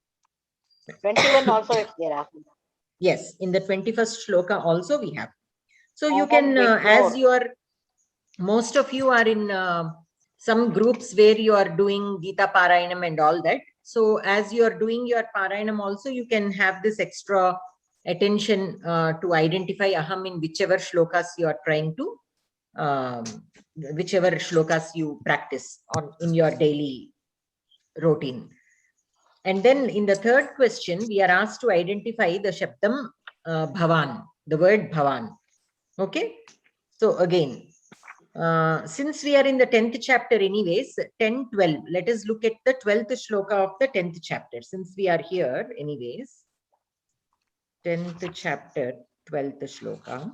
21 also is there. Yes, in the 21st shloka also we have. So you can, as you are, most of you are in some groups where you are doing Geetha Parayanam and all that. So as you are doing your Parayanam also, you can have this extra attention to identify aham in whichever shlokas you are trying to, whichever shlokas you practice on in your daily routine. And then in the third question, we are asked to identify the Shabdam Bhavan, the word Bhavan. Okay. So again, since we are in the 10th chapter anyways, 10, 12, let us look at the 12th shloka of the 10th chapter. Since we are here anyways, 10th chapter, 12th shloka.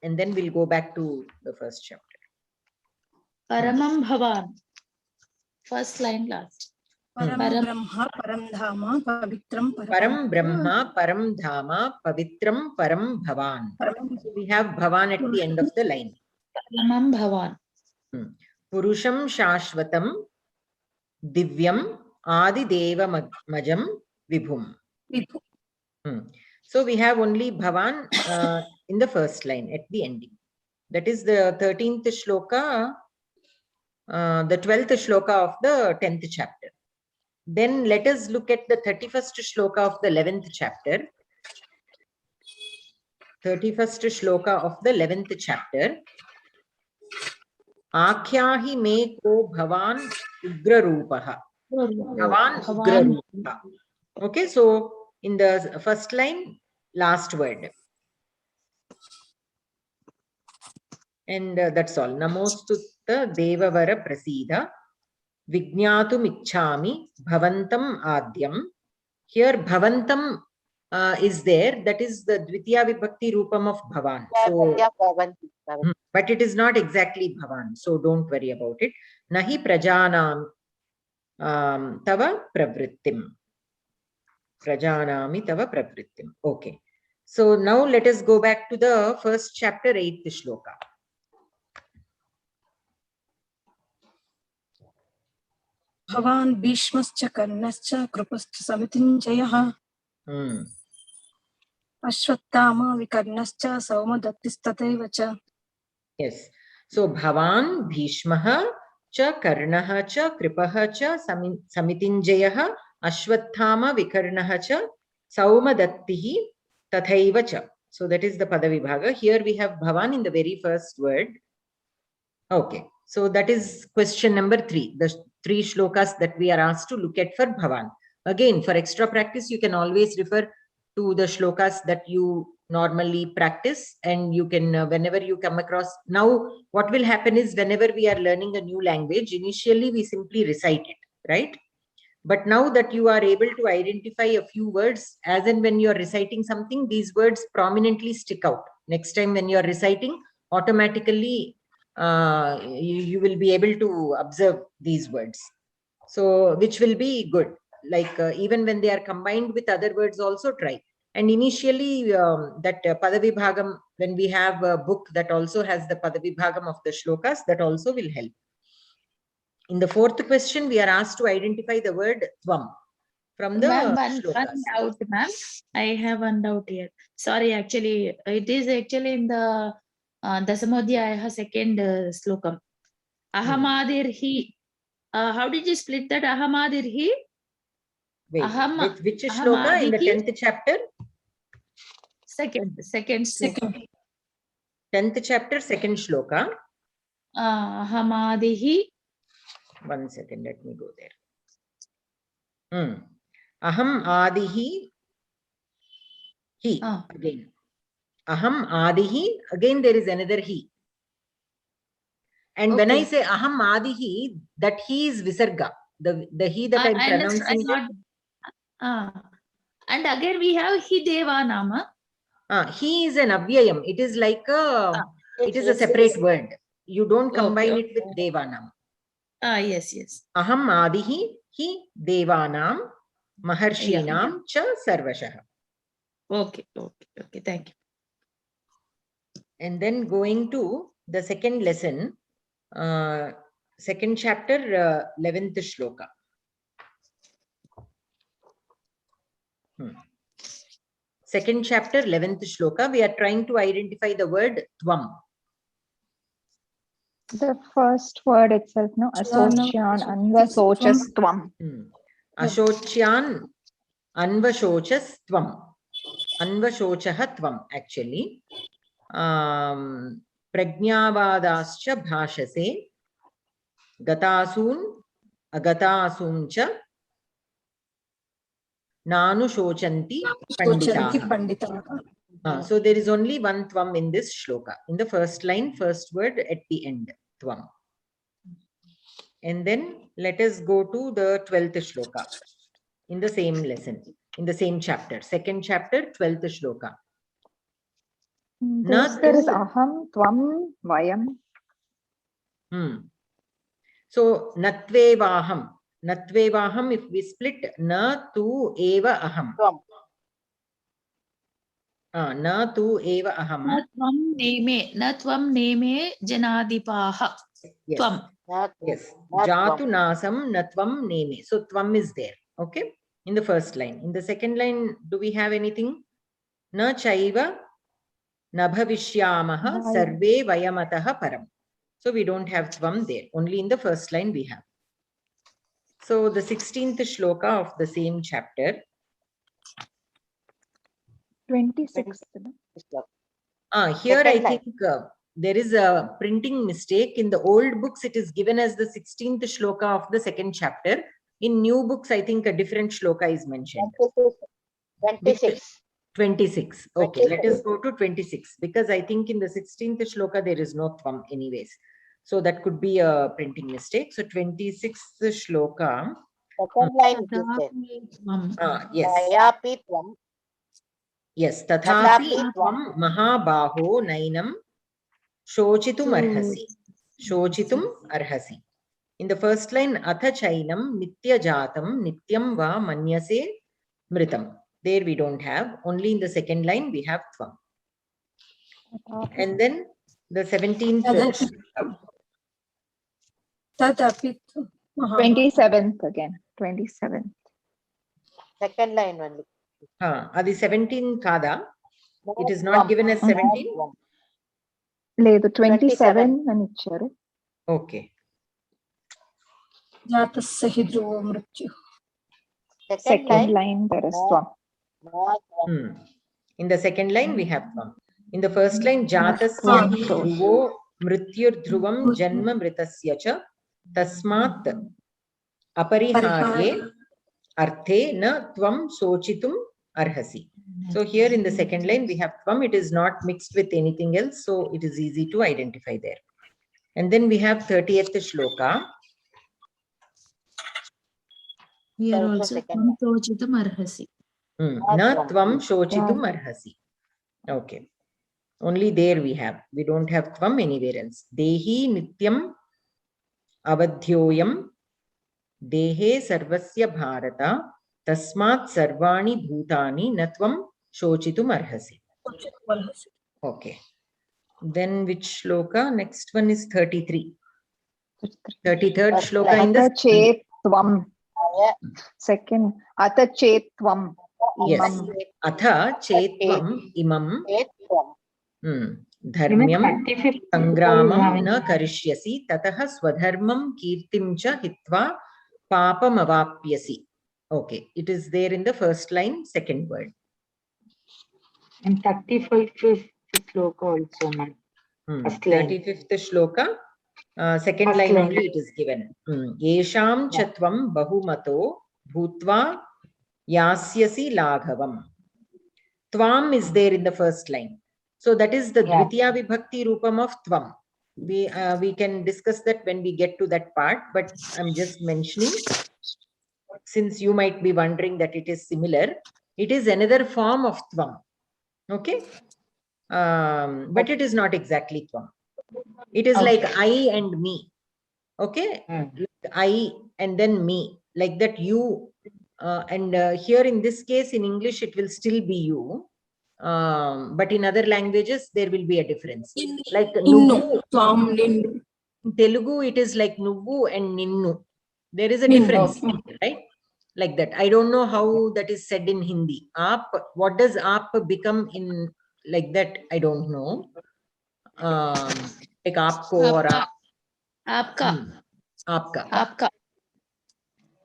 And then we'll go back to the first chapter. Paramam Bhavan. First line last. Param Brahma, Param Dhama, Pavitram, Param Brahma, Param Dhama, Pavitram, Param Bhavan. So we have Bhavan at the end of the line. Paramam Bhavan. Purusham Shashvatam, Divyam, Adi Deva Majam, Vibhum. So we have only Bhavan in the first line at the ending. That is the 13th shloka, the 12th shloka of the 10th chapter. Then let us look at the 31st shloka of the 11th chapter. 31st shloka of the 11th chapter. Akhyahi me ko bhavan ugra rupaha. Bhavan ugra rupaha. Okay, so in the first line, last word. And that's all. Namostutta devavara prasida. Vijnatum ichchami bhavantam adyam. Here bhavantam is there. That is the Dvitiya Vibhakti Rupam of Bhavan. So, but it is not exactly Bhavan. So don't worry about it. Nahi prajanam tava pravrittim. Prajanami tava pravrittim. Okay. So now let us go back to the first chapter, 8th shloka. Bhavan Bhishmascha Karnascha Krupascha Samitinjayah Ashwattama Vikarnascha Saumadattistateva. Yes. So Bhavan Bhishmaha cha Karnaha cha Kripaha cha Samitinjayah Ashwattama Vikarnaha cha Saumadattihi Tathaiva cha. So that is the Padavibhaga. Here we have Bhavan in the very first word. Okay. So that is question number 3. The 3 shlokas that we are asked to look at for Bhavan. Again, for extra practice, you can always refer to the shlokas that you normally practice, and you can, whenever you come across. Now, what will happen is, whenever we are learning a new language, initially we simply recite it, right? But now that you are able to identify a few words, as and when you are reciting something, these words prominently stick out. Next time when you are reciting, automatically you will be able to observe these words. So, which will be good. Like even when they are combined with other words, also try. And initially, that Padavibhagam, when we have a book that also has the Padavibhagam of the shlokas, that also will help. In the 4th question, we are asked to identify the word Tvam from the One shlokas. doubt, ma'am. I have one doubt here. Sorry, actually, it is actually in the Dasamodhyaya second slokam. Ahamadirhi. How did you split that? Ahamadirhi? Wait, which shloka in the 10th chapter? Second sloka. 10th chapter, 2nd shloka. Ahamadirhi. 1 second, let me go there. Aham adihi he. Again. Aham adihi, again there is another he. And when I say aham adihi, that he is visarga. The he that I am pronouncing. And again we have hi deva nama. He is an avyayam. It is like a, it is a separate word. You don't combine it with devanam. Yes. Aham adihi hi devanam maharshinam cha sarvashah. Okay, thank you. And then going to the second lesson, second chapter, 11th shloka. Second chapter, 11th shloka, we are trying to identify the word Tvam. The first word itself, no? Asocyan anvasochas Tvam. Asocyan anvasochas Tvam. Anvashochaha Tvam, actually. Prajnavadascha bhashase gatasun agatasuncha nanu shochanti panditaha. So there is only one Tvam in this shloka. In the first line, first word at the end, Tvam. And then let us go to the 12th shloka in the same lesson, in the same chapter, second chapter, 12th shloka. There is aham, tvam, vayam. So natvevaham. Natvevaham, if we split, na tu eva aham. Na tu eva aham. Na tvam neme janadipaha. Tvam. Yes. Jatu nasam natvam neme. So tvam is there. Okay. In the first line. In the second line, do we have anything? Na chaiva nabhavishyamaha sarve vayamataha param. So we don't have tvam there. Only in the first line we have. So the 16th shloka of the same chapter. 26th. Here I think there is a printing mistake. In the old books, it is given as the 16th shloka of the second chapter. In new books, I think a different shloka is mentioned. 26. 26. Okay, let us go to 26, because I think in the 16th shloka there is no tvam anyways. So that could be a printing mistake. So 26th shloka. Second line is yes. Tayapi tvam. Yes, tathapi tvam mahabaho nainam shochitum arhasi. Shochitum arhasi. In the first line, atha chainam nitya jatam nityam va manyase mritam. There we don't have. Only in the second line we have tvam. And then the 17th. 27th again. 27th. Second line only. Adi 17 kada. It is not given as 17. Ledu 27 అని ఇచ్చారు. Okay. Second line there is tvam. In the second line, we have tvam. In the first line, jatasya hi dhruvo mrityur dhruvam janma mritasya cha tasmat apariharye arthe na tvam sochitum arhasi. So here in the second line, we have tvam. It is not mixed with anything else, so it is easy to identify there. And then we have 30th shloka. Here Also also second tvam sochitum arhasi. Na tvam shochitum arhasi. Okay. Only there we have. We don't have tvam anywhere else. Dehi nityam avadhyoyam dehe sarvasya bharata tasmat sarvani bhutani na tvam shochitum arhasi. Okay. Then which shloka? Next one is 33. 33rd shloka in the chetvam. Second, atha chetvam. Yes. Atha chetvam imam dharmyam sangramam na karishyasi tatah swadharmam kirtim cha hitva papam avapyasi. Okay. It is there in the first line, second word. And 35th shloka also, ma'am. First line. 35th shloka. Second First line line. only it is given. Yesham chatvam bahumato bhutva yasyasi laghavam. Tvam is there in the first line. So that is the Dvitiya Vibhakti Rupam of Tvam. We can discuss that when we get to that part, but I'm just mentioning, since you might be wondering that it is similar, it is another form of Tvam. Okay? But it is not exactly Tvam. It is like I and me. Okay? Like I and then me. Like that you. And here in this case, in English, it will still be you. But in other languages, there will be a difference. Like Nuvu. In Telugu, it is like Nuvu and Ninnu. There is a difference, right? Like that. I don't know how that is said in Hindi. Aap, what does aap become in like that? I don't know. Like aapko or aap. Aapka. Aapka.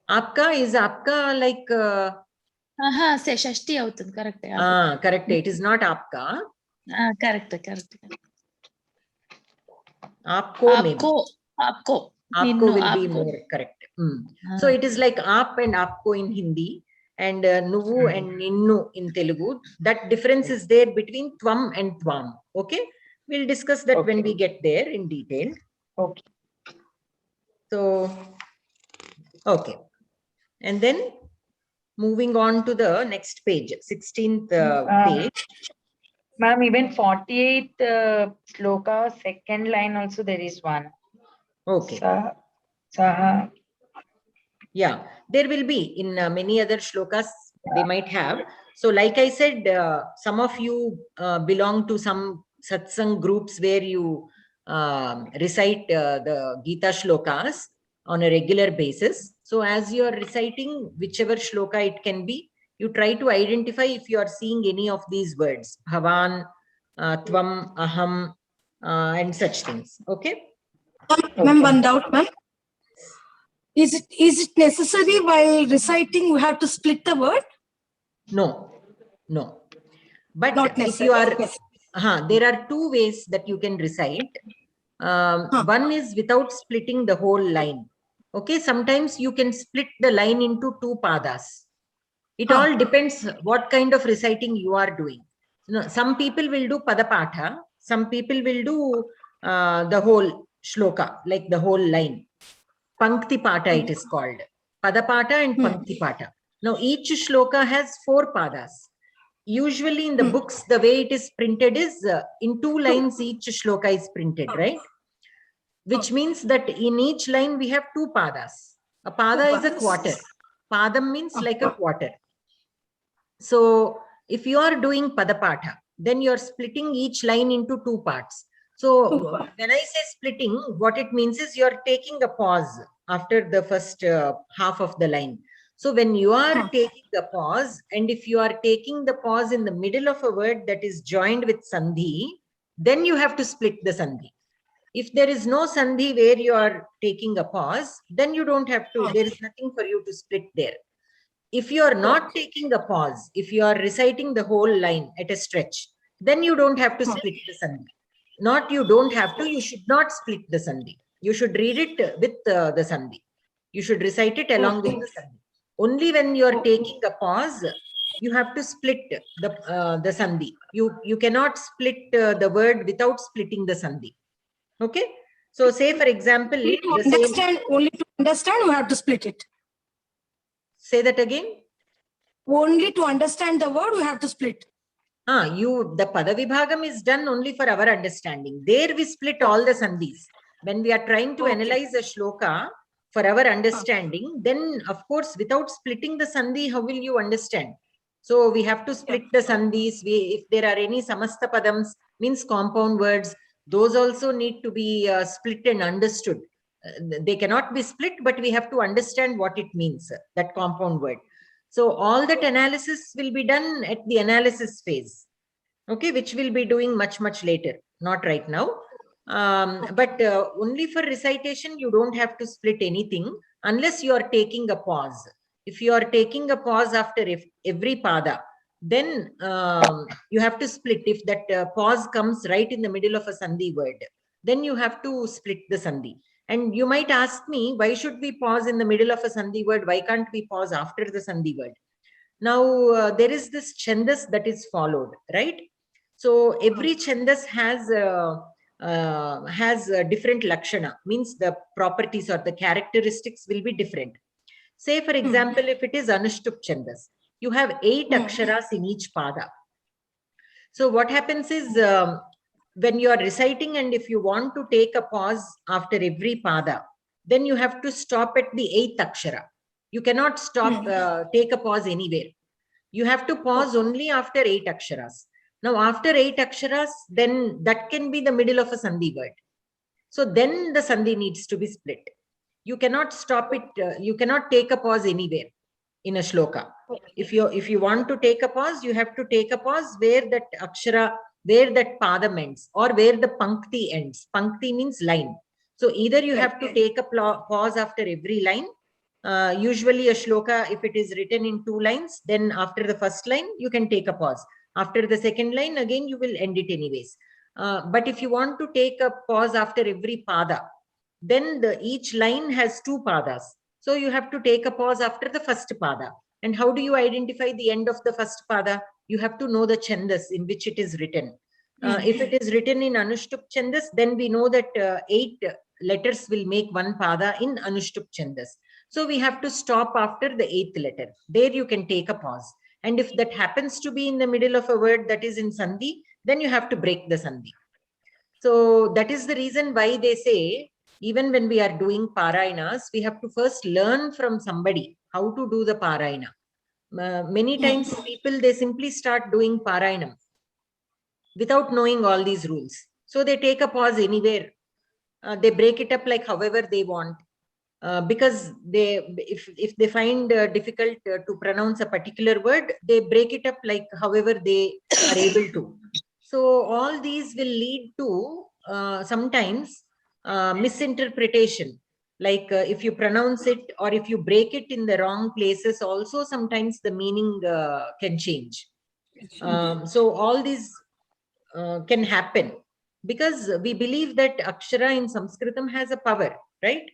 Aapka is aapka like. Say Shashti avutundi, correct. Correct. It is not aapka. Correct. Aapko maybe. Aapko. Aapko will be more correct. So it is like aap and aapko in Hindi and nuvu and ninnu in Telugu. That difference is there between tvam and tvam. Okay. We'll discuss that when we get there in detail. Okay. So, okay. And then moving on to the next page, 16th page. Ma'am, even 48th shloka, second line also there is one. Okay. Saha. Yeah, there will be in many other shlokas, they might have. So like I said, some of you belong to some satsang groups where you recite the Geetha shlokas on a regular basis. So as you are reciting whichever shloka it can be, you try to identify if you are seeing any of these words, bhavan, tvam, aham, and such things. Okay. Ma'am, one doubt, ma'am. Is it necessary while reciting we have to split the word? No. But Not if you are, necessary. there are two ways that you can recite. One is without splitting the whole line. Okay, sometimes you can split the line into two padas. It all depends what kind of reciting you are doing. Some people will do padapatha, some people will do the whole shloka, like the whole line. Pankti Pata it is called. Padapata and Pankti Pata. Now each shloka has 4 padas. Usually in the books, the way it is printed is in 2 lines each shloka is printed, right? Which means that in each line we have 2 padas. A pada is a quarter. Padam means like a quarter. So if you are doing Padapata, then you are splitting each line into 2 parts. So when I say splitting, what it means is you are taking a pause after the first half of the line. So when you are taking the pause, and if you are taking the pause in the middle of a word that is joined with sandhi, then you have to split the sandhi. If there is no sandhi where you are taking a pause, then you don't have to, there is nothing for you to split there. If you are not taking a pause, if you are reciting the whole line at a stretch, then you don't have to split the sandhi. Not you don't have to, you should not split the sandhi. You should read it with the sandhi. You should recite it along with the sandhi. Only when you are taking a pause, you have to split the sandhi. You cannot split the word without splitting the sandhi. Okay? So say for example, Only to understand, we have to split it. Say that again. Only to understand the word, we have to split. The Padavibhagam is done only for our understanding. There we split all the sandhis. When we are trying to analyze a shloka for our understanding, then of course, without splitting the sandhi, how will you understand? So we have to split the sandhis. If there are any samastha padams, means compound words, those also need to be split and understood. They cannot be split, but we have to understand what it means, that compound word. So all that analysis will be done at the analysis phase, okay, which we'll be doing much later, not right now. But only for recitation, you don't have to split anything unless you are taking a pause. If you are taking a pause after every pada, then you have to split. If that pause comes right in the middle of a sandhi word, then you have to split the sandhi. And you might ask me, why should we pause in the middle of a sandhi word? Why can't we pause after the sandhi word? Now, there is this chandas that is followed, right? So every chandas has a different lakshana, means the properties or the characteristics will be different. Say, for example, if it is Anushtup chandas, you have 8 aksharas in each pada. So what happens is, when you are reciting and if you want to take a pause after every pada, then you have to stop at the 8th akshara. You cannot stop, take a pause anywhere. You have to pause only after 8 aksharas. Now, after 8 aksharas, then that can be the middle of a sandhi word. So then the sandhi needs to be split. You cannot stop it. You cannot take a pause anywhere in a shloka. If you want to take a pause, you have to take a pause where that akshara, where that padam ends, or where the pankti ends. Pankti means line. So either you have to take a pause after every line. Usually a shloka, if it is written in 2 lines, then after the first line, you can take a pause. After the second line, again, you will end it anyways. But if you want to take a pause after every pada, then each line has 2 padas. So you have to take a pause after the first pada. And how do you identify the end of the first pada? You have to know the chandas in which it is written. If it is written in Anushtup chandas, then we know that 8 letters will make 1 pada in Anushtup chandas. So we have to stop after the 8th letter. There you can take a pause. And if that happens to be in the middle of a word that is in sandhi, then you have to break the sandhi. So that is the reason why they say, even when we are doing parayanas, we have to first learn from somebody how to do the parayana. Many times people, they simply start doing parayanam without knowing all these rules. So they take a pause anywhere. They break it up like however they want. Because if they find difficult to pronounce a particular word, they break it up like however they are able to. So all these will lead to sometimes misinterpretation. Like if you pronounce it or if you break it in the wrong places, also sometimes the meaning can change. So all these can happen because we believe that akshara in Sanskritam has a power, right?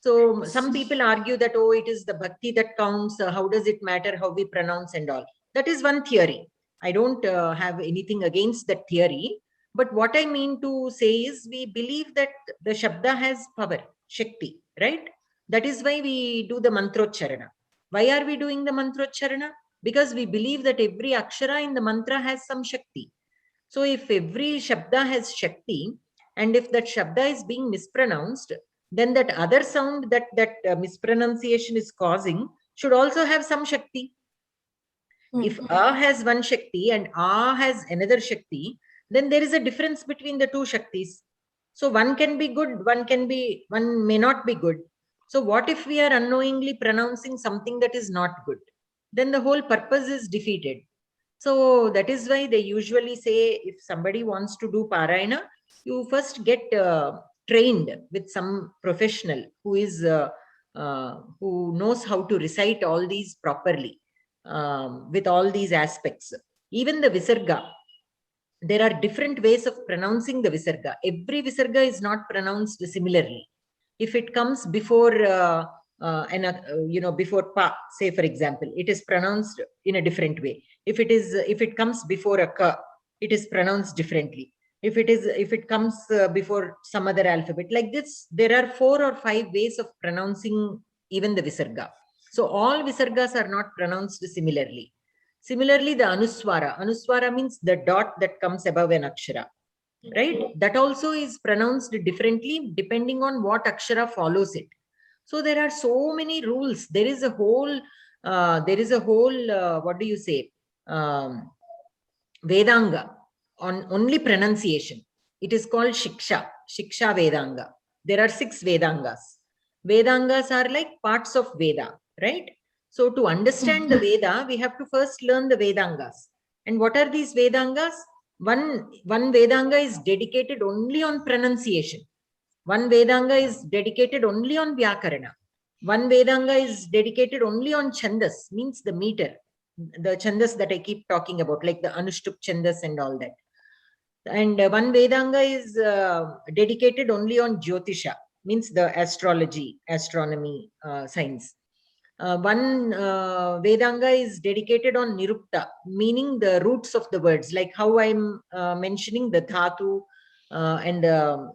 So some people argue that, oh, it is the bhakti that counts. How does it matter how we pronounce and all? That is one theory. I don't have anything against that theory. But what I mean to say is we believe that the Shabda has power, Shakti, right? That is why we do the Mantrocharana. Why are we doing the Mantrocharana? Because we believe that every Akshara in the mantra has some Shakti. So if every Shabda has Shakti, and if that Shabda is being mispronounced, then that other sound that mispronunciation is causing should also have some Shakti. If A has one Shakti and A has another Shakti, then there is a difference between the 2 Shaktis. So one can be good, one may not be good. So what if we are unknowingly pronouncing something that is not good? Then the whole purpose is defeated. So that is why they usually say, if somebody wants to do Parayana, you first get trained with some professional who is who knows how to recite all these properly, with all these aspects. Even the Visarga, there are different ways of pronouncing the Visarga. Every Visarga is not pronounced similarly. If it comes before, before pa, say for example, it is pronounced in a different way. If it comes before a ka, it is pronounced differently. If it comes before some other alphabet, like this, there are 4 or 5 ways of pronouncing even the Visarga. So all Visargas are not pronounced similarly. Similarly, the Anuswara means the dot that comes above an Akshara, right? That also is pronounced differently depending on what Akshara follows it. So there are so many rules. There is a whole, what do you say, Vedanga on only pronunciation. It is called Shiksha Vedanga. There are 6 Vedangas. Vedangas are like parts of Veda, right? So to understand the Veda, we have to first learn the Vedangas. And what are these Vedangas? One Vedanga is dedicated only on pronunciation. One Vedanga is dedicated only on Vyakarana. One Vedanga is dedicated only on Chandas, means the meter. The Chandas that I keep talking about, like the Anushtup Chandas and all that. And one Vedanga is dedicated only on Jyotisha, means the astrology, astronomy, science. One Vedanga is dedicated on Nirukta, meaning the roots of the words, like how I'm mentioning the Dhatu and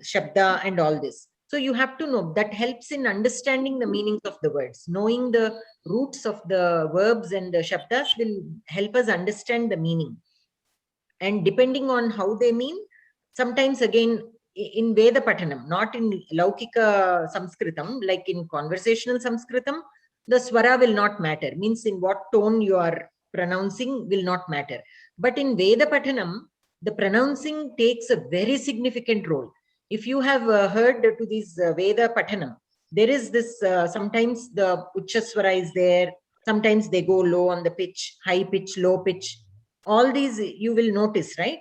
Shabda and all this. So you have to know, that helps in understanding the meanings of the words. Knowing the roots of the verbs and the Shabdas will help us understand the meaning. And depending on how they mean, sometimes again in Veda Patanam, not in Laukika Samskritam, like in conversational Samskritam, the swara will not matter, means in what tone you are pronouncing will not matter. But in Veda Patanam, the pronouncing takes a very significant role. If you have heard to this Veda Patanam, there is this, sometimes the Uchchaswara is there, sometimes they go low on the pitch, high pitch, low pitch. All these you will notice, right?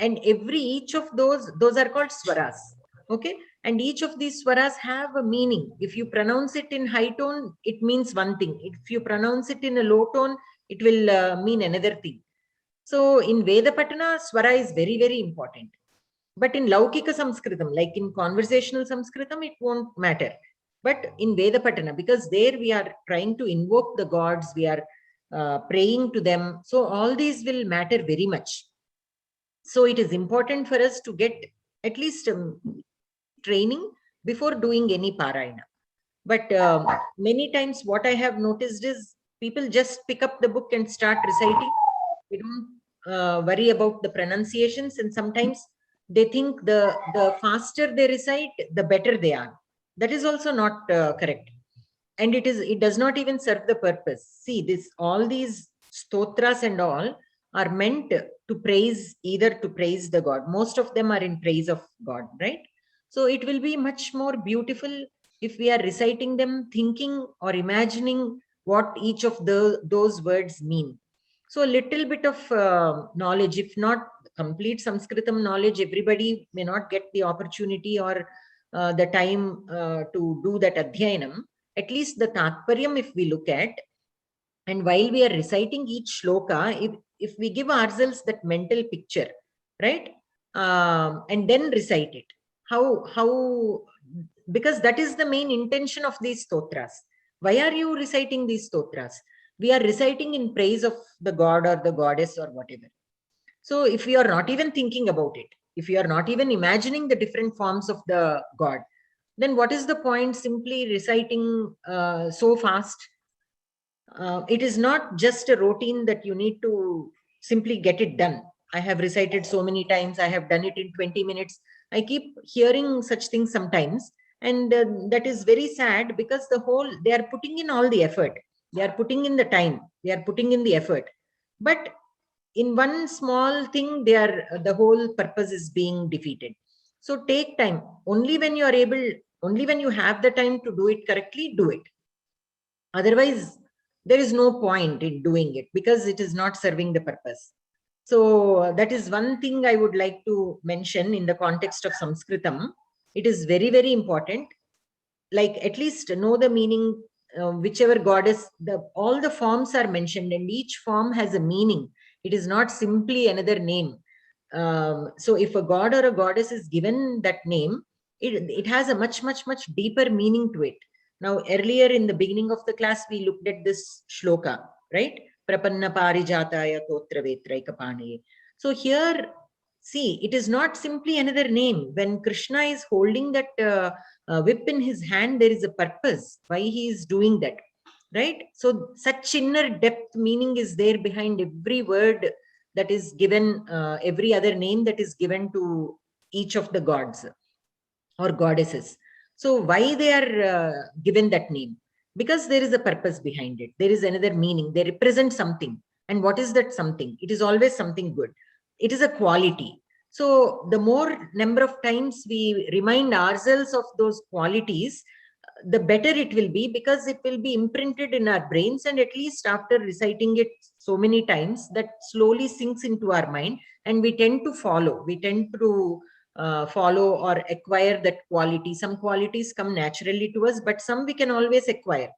And each of those are called swaras. Okay, and each of these swaras have a meaning. If you pronounce it in high tone, it means one thing. If you pronounce it in a low tone, it will mean another thing. So in Veda Patana, swara is very, very important. But in Laukika Samskritam, like in conversational Samskritam, it won't matter. But in Veda Patana, because there we are trying to invoke the gods, we are praying to them. So all these will matter very much. So it is important for us to get at least training before doing any Parayana. But many times what I have noticed is people just pick up the book and start reciting. They don't worry about the pronunciations, and sometimes they think the faster they recite, the better they are. That is also not correct. And it does not even serve the purpose. See, all these stotras and all are meant to praise, either to praise the God. Most of them are in praise of God, right? So it will be much more beautiful if we are reciting them, thinking or imagining what each of those words mean. So a little bit of knowledge, if not complete Sanskritam knowledge, everybody may not get the opportunity or the time to do that Adhyayanam. At least the Tatparyam, if we look at, and while we are reciting each shloka, if we give ourselves that mental picture, right, and then recite it, how because that is the main intention of these stotras. Why are you reciting these stotras? We are reciting in praise of the god or the goddess or whatever. So if we are not even thinking about it, if you are not even imagining the different forms of the god, then what is the point simply reciting so fast? It is not just a routine that you need to simply get it done. I have recited so many times, I have done it in 20 minutes. I keep hearing such things sometimes, and that is very sad, because they are putting in all the effort. They are putting in the time, they are putting in the effort. But in one small thing, the whole purpose is being defeated. So take time. Only when you are able, only when you have the time to do it correctly, do it. Otherwise, there is no point in doing it, because it is not serving the purpose. So that is one thing I would like to mention in the context of Sanskritam. It is very, very important. like at least know the meaning, whichever goddess, all the forms are mentioned and each form has a meaning. It is not simply another name. So if a god or a goddess is given that name, it has a much deeper meaning to it. Now, earlier in the beginning of the class, we looked at this shloka, right? Prapanna parijataya totra vetraikapanaye. So here, see, it is not simply another name. When Krishna is holding that whip in his hand, there is a purpose why he is doing that, right? So such inner depth meaning is there behind every word that is given, every other name that is given to each of the gods or goddesses. So why they are given that name? Because there is a purpose behind it. There is another meaning. They represent something. And what is that something? It is always something good. It is a quality. So the more number of times we remind ourselves of those qualities, the better it will be, because it will be imprinted in our brains, and at least after reciting it so many times, that slowly sinks into our mind, and we tend to follow. We tend to follow or acquire that quality. Some qualities come naturally to us, but some we can always acquire.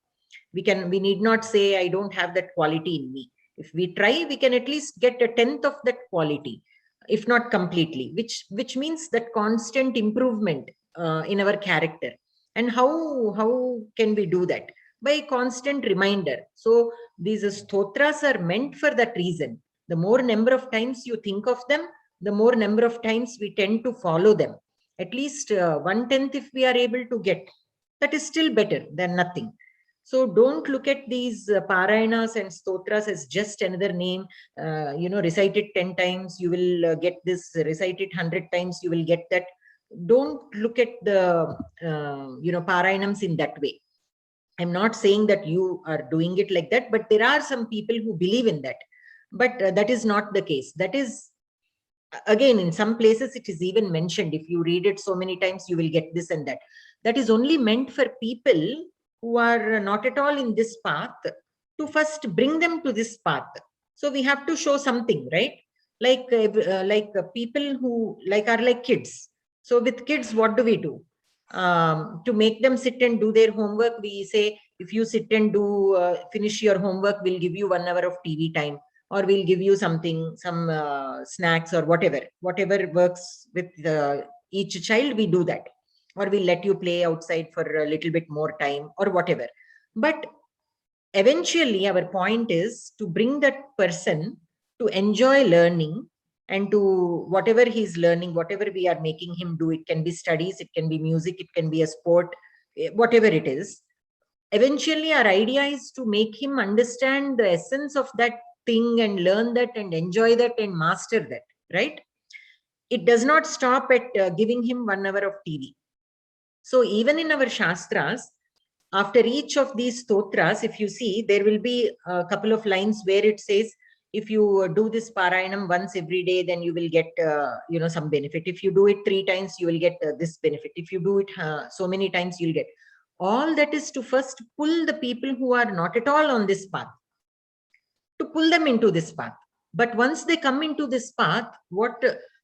We need not say, I don't have that quality in me. If we try, we can at least get a tenth of that quality, if not completely, which means that constant improvement in our character. And how can we do that? By constant reminder. So these stotras are meant for that reason. The more number of times you think of them, the more number of times we tend to follow them. At least 1/10 if we are able to get, that is still better than nothing. So don't look at these parayanas and stotras as just another name. Recite it 10 times, you will get this. Recite it 100 times, you will get that. Don't look at the parayanams in that way. I'm not saying that you are doing it like that, but there are some people who believe in that. But that is not the case. That is, again, in some places it is even mentioned, if you read it so many times, you will get this and that. That is only meant for people who are not at all in this path, to first bring them to this path. So we have to show something, right? Like people who are like kids. So with kids, what do we do? To make them sit and do their homework, we say, if you sit and do finish your homework, we'll give you 1 hour of TV time, or we'll give you something, some snacks or whatever works with each child. We do that, or we'll let you play outside for a little bit more time, or whatever. But eventually our point is to bring that person to enjoy learning, and to whatever he's learning, whatever we are making him do. It can be studies, it can be music, it can be a sport, whatever it is. Eventually our idea is to make him understand the essence of that thing, and learn that, and enjoy that, and master that, right? It does not stop at giving him 1 hour of TV. So even in our shastras, after each of these stotras, if you see, there will be a couple of lines where it says, if you do this parayanam once every day, then you will get some benefit. If you do it 3 times, you will get this benefit. If you do it so many times, you'll get. All that is to first pull the people who are not at all on this path, to pull them into this path. But once they come into this path, what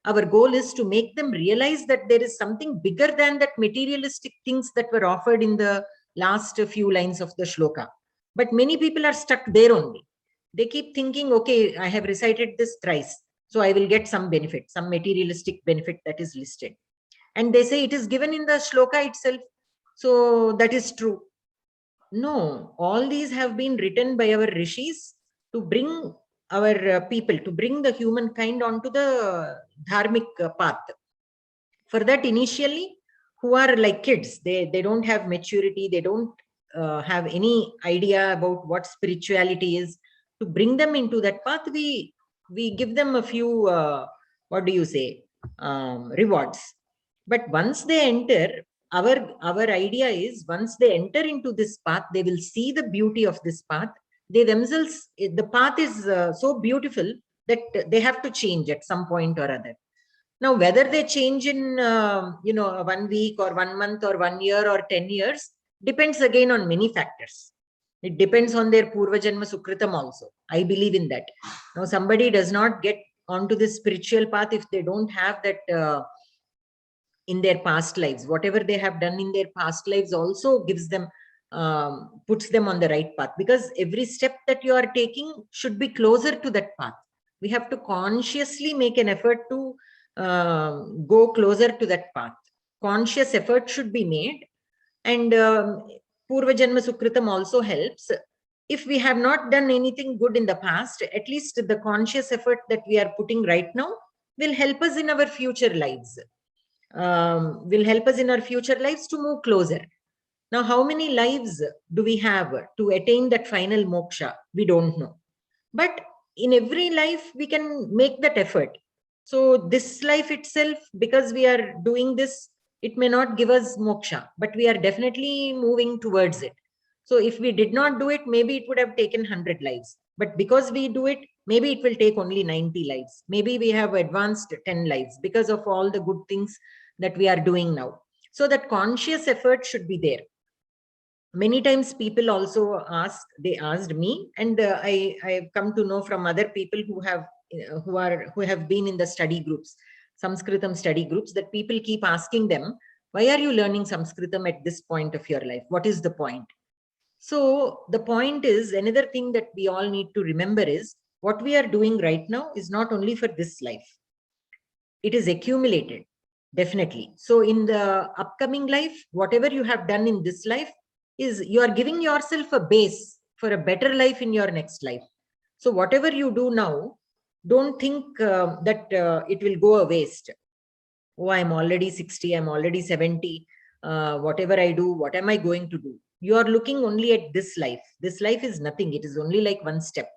our goal is to make them realize that there is something bigger than that materialistic things that were offered in the last few lines of the shloka. But many people are stuck there only. They keep thinking, okay, I have recited this thrice, so I will get some benefit, some materialistic benefit that is listed. And they say it is given in the shloka itself, so that is true. No, all these have been written by our rishis to bring our people, to bring the humankind onto the dharmic path. For that, initially, who are like kids, they don't have maturity, they don't have any idea about what spirituality is. To bring them into that path, we give them a few, rewards. But once they enter, our idea is, once they enter into this path, they will see the beauty of this path. They themselves, the path is so beautiful that they have to change at some point or other. Now, whether they change in 1 week or 1 month or 1 year or 10 years, depends again on many factors. It depends on their Purva Janma Sukritam also. I believe in that. Now, somebody does not get onto this spiritual path if they don't have that in their past lives. Whatever they have done in their past lives also gives them, puts them on the right path, because every step that you are taking should be closer to that path. We have to consciously make an effort to go closer to that path. Conscious effort should be made. And Purva Janma Sukritam also helps. If we have not done anything good in the past, at least the conscious effort that we are putting right now will help us in our future lives. Will help us in our future lives to move closer. Now, how many lives do we have to attain that final moksha? We don't know. But in every life, we can make that effort. So this life itself, because we are doing this, it may not give us moksha, but we are definitely moving towards it. So if we did not do it, maybe it would have taken 100 lives. But because we do it, maybe it will take only 90 lives. Maybe we have advanced 10 lives because of all the good things that we are doing now. So that conscious effort should be there. Many times people also ask, they asked me, and I have come to know from other people who have been in the study groups, Samskritam study groups, that people keep asking them, why are you learning Samskritam at this point of your life? What is the point? So the point is, another thing that we all need to remember is, what we are doing right now is not only for this life. It is accumulated, definitely. So in the upcoming life, whatever you have done in this life, is you are giving yourself a base for a better life in your next life. So whatever you do now, don't think that it will go a waste. Oh, I'm already 60, I'm already 70. Whatever I do, what am I going to do? You are looking only at this life. This life is nothing. It is only like one step.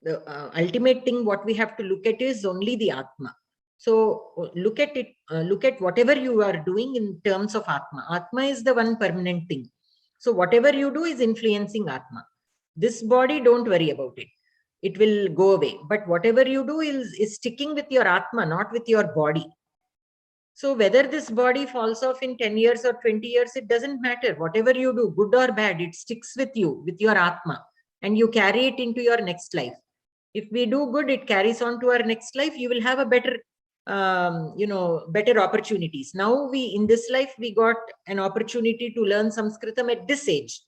The ultimate thing what we have to look at is only the Atma. So look at it, look at whatever you are doing in terms of Atma. Atma is the one permanent thing. So whatever you do is influencing Atma. This body, don't worry about it. It will go away. But whatever you do is sticking with your Atma, not with your body. So whether this body falls off in 10 years or 20 years, it doesn't matter. Whatever you do, good or bad, it sticks with you, with your Atma. And you carry it into your next life. If we do good, it carries on to our next life. You will have a better, better opportunities. Now in this life, we got an opportunity to learn Sanskritam at this age.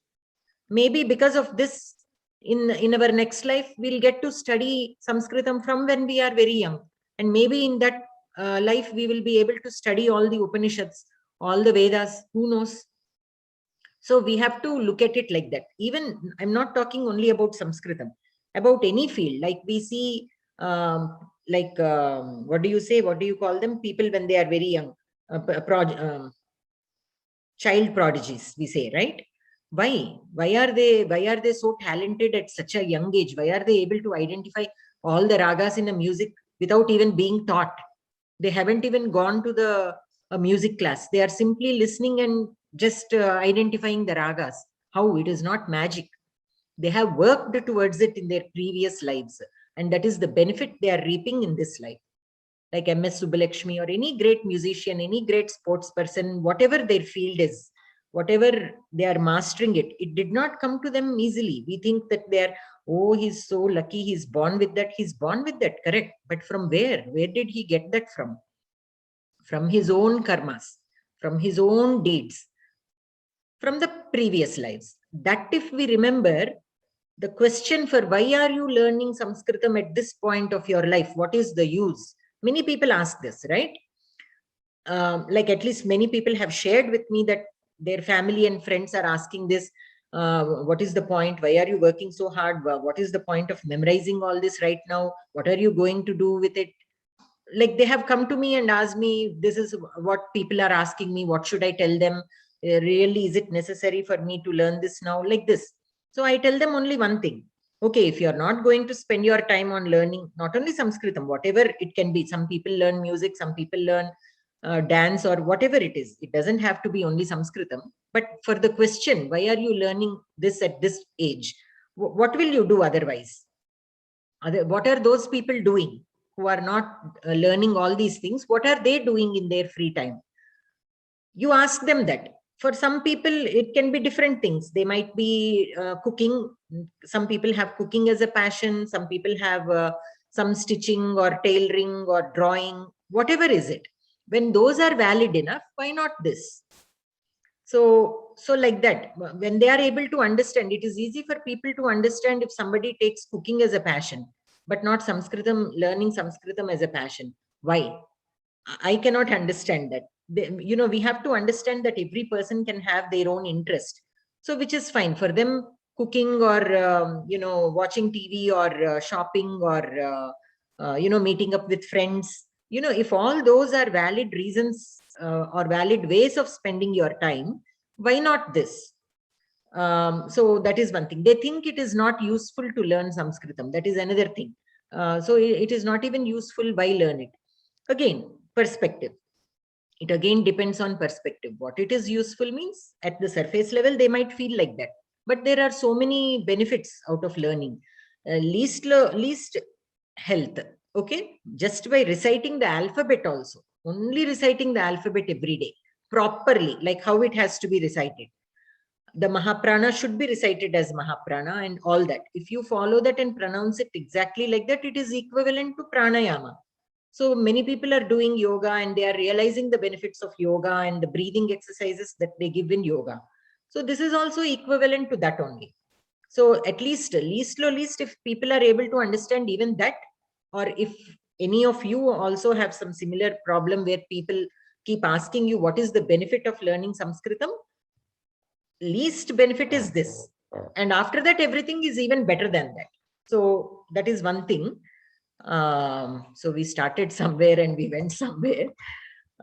Maybe because of this, in our next life, we'll get to study Sanskritam from when we are very young. And maybe in that life, we will be able to study all the Upanishads, all the Vedas, who knows? So we have to look at it like that. Even, I'm not talking only about Sanskritam, about any field. Like we see, what do you say? What do you call them? People when they are very young, child prodigies, we say, right? Why are they so talented at such a young age? Why are they able to identify all the ragas in a music without even being taught? They haven't even gone to a music class. They are simply listening and just identifying the ragas. How? It is not magic. They have worked towards it in their previous lives. And that is the benefit they are reaping in this life. Like MS Subbalakshmi or any great musician, any great sports person, whatever their field is, whatever they are mastering it, it did not come to them easily. We think that they are, oh, he's so lucky, he's born with that. He's born with that, correct. But from where? Where did he get that from? From his own karmas, from his own deeds, from the previous lives. That if we remember, the question for why are you learning Sanskritam at this point of your life? What is the use? Many people ask this, right? Like at least many people have shared with me that their family and friends are asking this. What is the point? Why are you working so hard? What is the point of memorizing all this right now? What are you going to do with it? Like they have come to me and asked me, this is what people are asking me. What should I tell them? Really, is it necessary for me to learn this now? Like this. So I tell them only one thing. Okay, if you're not going to spend your time on learning, not only Sanskritam, whatever it can be. Some people learn music, some people learn dance or whatever it is. It doesn't have to be only Sanskritam. But for the question, why are you learning this at this age? What will you do otherwise? What are those people doing who are not learning all these things? What are they doing in their free time? You ask them that. For some people, it can be different things. They might be cooking. Some people have cooking as a passion. Some people have some stitching or tailoring or drawing, whatever is it. When those are valid enough, why not this? So like that, when they are able to understand, it is easy for people to understand if somebody takes cooking as a passion, but not Sanskritam, learning Sanskritam as a passion. Why? I cannot understand that. We have to understand that every person can have their own interest. So which is fine for them, cooking or, watching TV or shopping or, meeting up with friends. If all those are valid reasons or valid ways of spending your time, why not this? So that is one thing. They think it is not useful to learn Sanskritam. That is another thing. So it is not even useful. Why learn it? Again, perspective. It again depends on perspective. What it is useful means, at the surface level, they might feel like that. But there are so many benefits out of learning. Least health. Okay, just by reciting the alphabet also, only reciting the alphabet every day properly, like how it has to be recited. The Mahaprana should be recited as Mahaprana and all that. If you follow that and pronounce it exactly like that, it is equivalent to pranayama. So many people are doing yoga and they are realizing the benefits of yoga and the breathing exercises that they give in yoga. So this is also equivalent to that only. So at least if people are able to understand even that, or if any of you also have some similar problem where people keep asking you what is the benefit of learning Sanskritam, least benefit is this. And after that, everything is even better than that. So that is one thing. So we started somewhere and we went somewhere.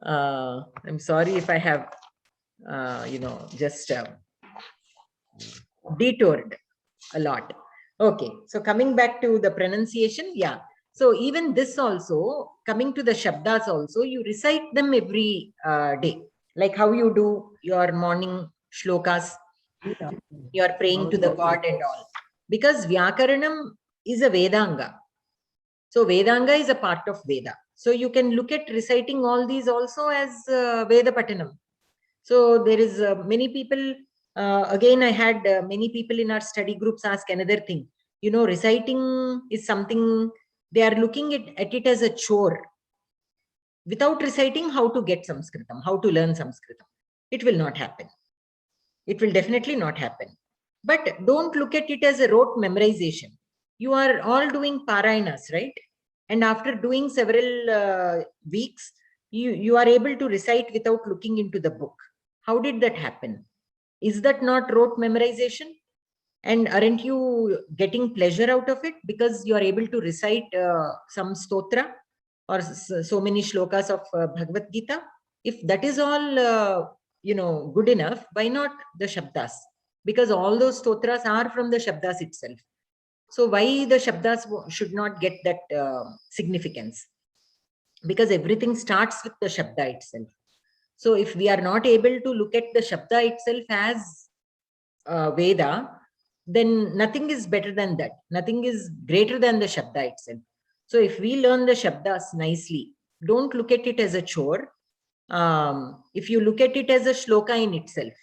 I'm sorry if I have, just detoured a lot. Okay, so coming back to the pronunciation, yeah. So even this also, coming to the Shabdas also, you recite them every day, like how you do your morning shlokas. You are praying to the God and all. Because Vyakaranam is a Vedanga. So Vedanga is a part of Veda. So you can look at reciting all these also as Veda Patanam. So there is many people, again, I had many people in our study groups ask another thing. Reciting is something, they are looking at it as a chore. Without reciting, how to get Samskritam, how to learn Samskritam. It will not happen. It will definitely not happen. But don't look at it as a rote memorization. You are all doing Parayanas, right? And after doing several weeks, you are able to recite without looking into the book. How did that happen? Is that not rote memorization? And aren't you getting pleasure out of it because you are able to recite some stotra or so many shlokas of Bhagavad Gita? If that is all, good enough, why not the Shabdas? Because all those stotras are from the Shabdas itself. So why the Shabdas should not get that significance? Because everything starts with the Shabda itself. So if we are not able to look at the Shabda itself as Veda, then nothing is better than that. Nothing is greater than the Shabda itself. So if we learn the Shabdas nicely, don't look at it as a chore. If you look at it as a shloka in itself,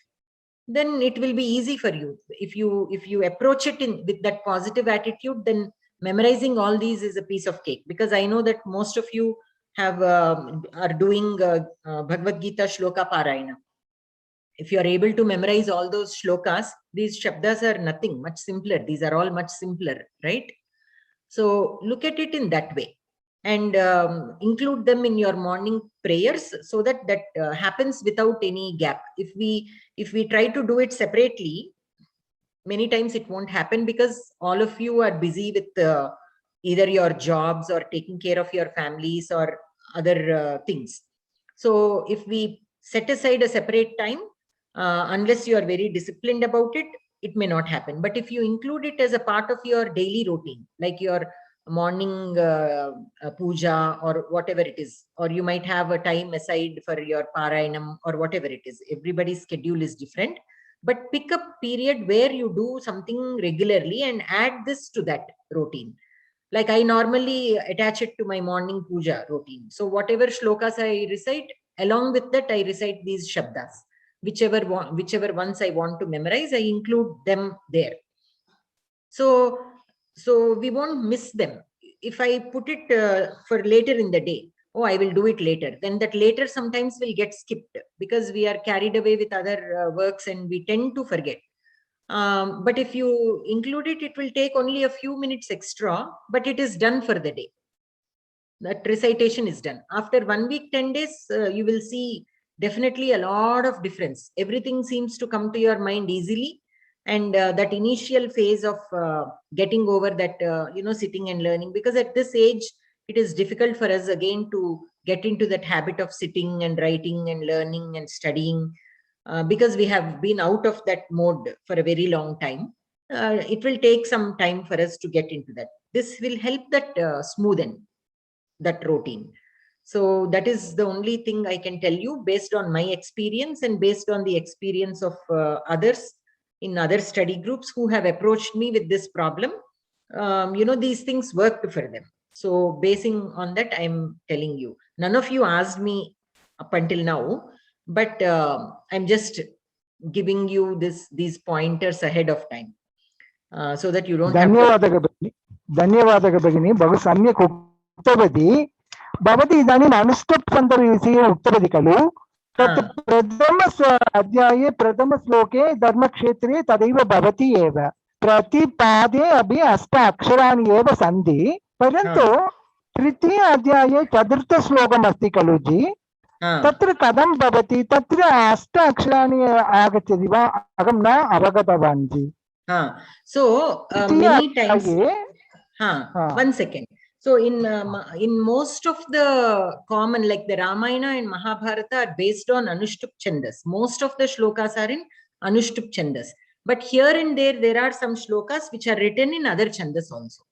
then it will be easy for you. If you approach it with that positive attitude, then memorizing all these is a piece of cake. Because I know that most of you are doing Bhagavad Gita shloka parayana. If you are able to memorize all those shlokas, these shabdas are nothing, much simpler. These are all much simpler, right? So look at it in that way and include them in your morning prayers so that happens without any gap. If we try to do it separately, many times it won't happen because all of you are busy with either your jobs or taking care of your families or other things. So if we set aside a separate time, unless you are very disciplined about it, it may not happen. But if you include it as a part of your daily routine, like your morning puja or whatever it is, or you might have a time aside for your parayanam or whatever it is, everybody's schedule is different, but pick a period where you do something regularly and add this to that routine. Like I normally attach it to my morning puja routine. So whatever shlokas I recite, along with that, I recite these shabdas. Whichever ones I want to memorize, I include them there. So we won't miss them. If I put it for later in the day, oh, I will do it later, then that later sometimes will get skipped because we are carried away with other works and we tend to forget. But if you include it, it will take only a few minutes extra, but it is done for the day. That recitation is done. After 1 week, 10 days, you will see definitely a lot of difference. Everything seems to come to your mind easily. And that initial phase of getting over that, sitting and learning, because at this age, it is difficult for us again to get into that habit of sitting and writing and learning and studying, because we have been out of that mode for a very long time. It will take some time for us to get into that. This will help that smoothen that routine. So that is the only thing I can tell you based on my experience and based on the experience of others in other study groups who have approached me with this problem. These things worked for them. So basing on that, I'm telling you. None of you asked me up until now, but I'm just giving you these pointers ahead of time, so that you don't have to. धन्यवादः भगिनी, बहु सम्यक् उक्तवती। भवती इदानीम् अनुष्टुप् छन्दविषये उक्तवती खलु? तत् प्रथम अध्याये प्रथम श्लोके धर्मक्षेत्रे तदैव भवति एव। प्रतिपादे अपि 8 अक्षराणि एव सन्ति, परन्तु तृतीय अध्याये चतुर्थ श्लोकम् अस्ति खलु जी? तत्र कथं भवति? तत्र 8 अक्षराणि आगच्छति वा? अहं न अवगतवान् जी। So many times. One second. So in most of the common, like the Ramayana and Mahabharata, are based on Anushtup Chandas. Most of the shlokas are in Anushtup Chandas. But here and there are some shlokas which are written in other Chandas also.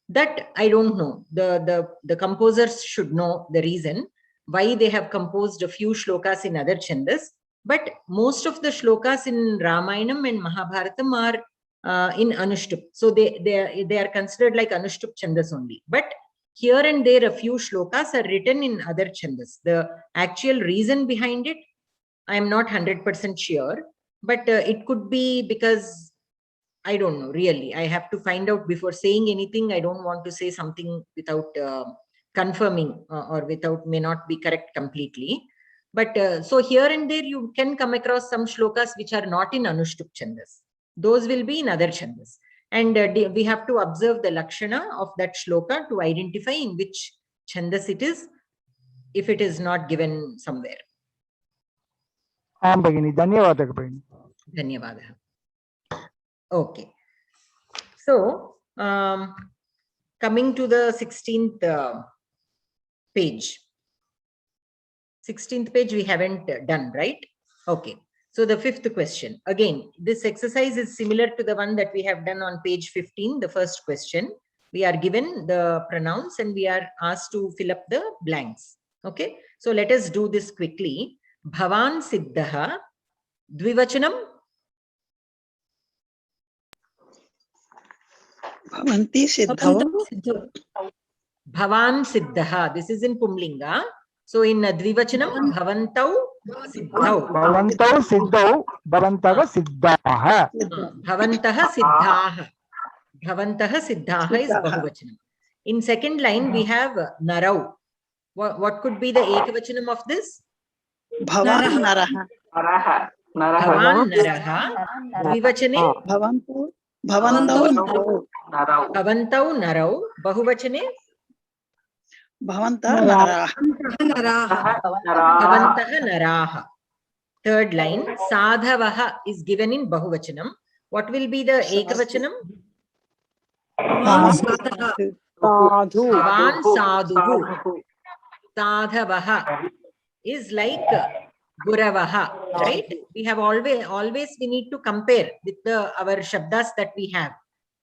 That I don't know. The composers should know the reason why they have composed a few shlokas in other Chandas. But most of the shlokas in Ramayanam and Mahabharatam are in Anushtup. So they are considered like Anushtup Chandas only. But here and there a few shlokas are written in other Chandas. The actual reason behind it, I am not 100% sure. But it could be because, I don't know, really. I have to find out before saying anything. I don't want to say something without confirming or may not be correct completely. But so here and there you can come across some shlokas which are not in Anushtup Chandas. Those will be in other Chandas. And we have to observe the Lakshana of that shloka to identify in which Chandas it is, if it is not given somewhere. धन्यवादः भगिनी. Dhanyavadaha. Okay. So, coming to the 16th page. 16th page we haven't done, right? Okay. So the 5th question. Again, this exercise is similar to the one that we have done on page 15, the first question. We are given the pronouns and we are asked to fill up the blanks. Okay. So let us do this quickly. Bhavan Siddhaha, Dvivachanam. Bhavanti Siddhau. Bhavan Siddhaha. This is in Pumlinga. So in Dvivachanam, Bhavantau Siddhau. Bhavantau Siddhau. Bhavantaha Siddhaha. Bhavantaha Siddhaha. Bhavantaha Siddhaha is Bahuvachanam. In second line, we have Narau. What could be the Ekavachanam of this? Bhavan Naraha. Bhavan Naraha. Dvivachane? Bhavantau Narau. Bhavantau Narau. Bahuvachane? Bhavantaha Naraha. Bhavantaha Naraha. Third line, Sadhavaha is given in Bahuvachanam. What will be the Ekavachanam? Sadhu. Bhavan Sadhuhu. Sadhavaha is like Guravaha, right? We have always we need to compare with our Shabdas that we have.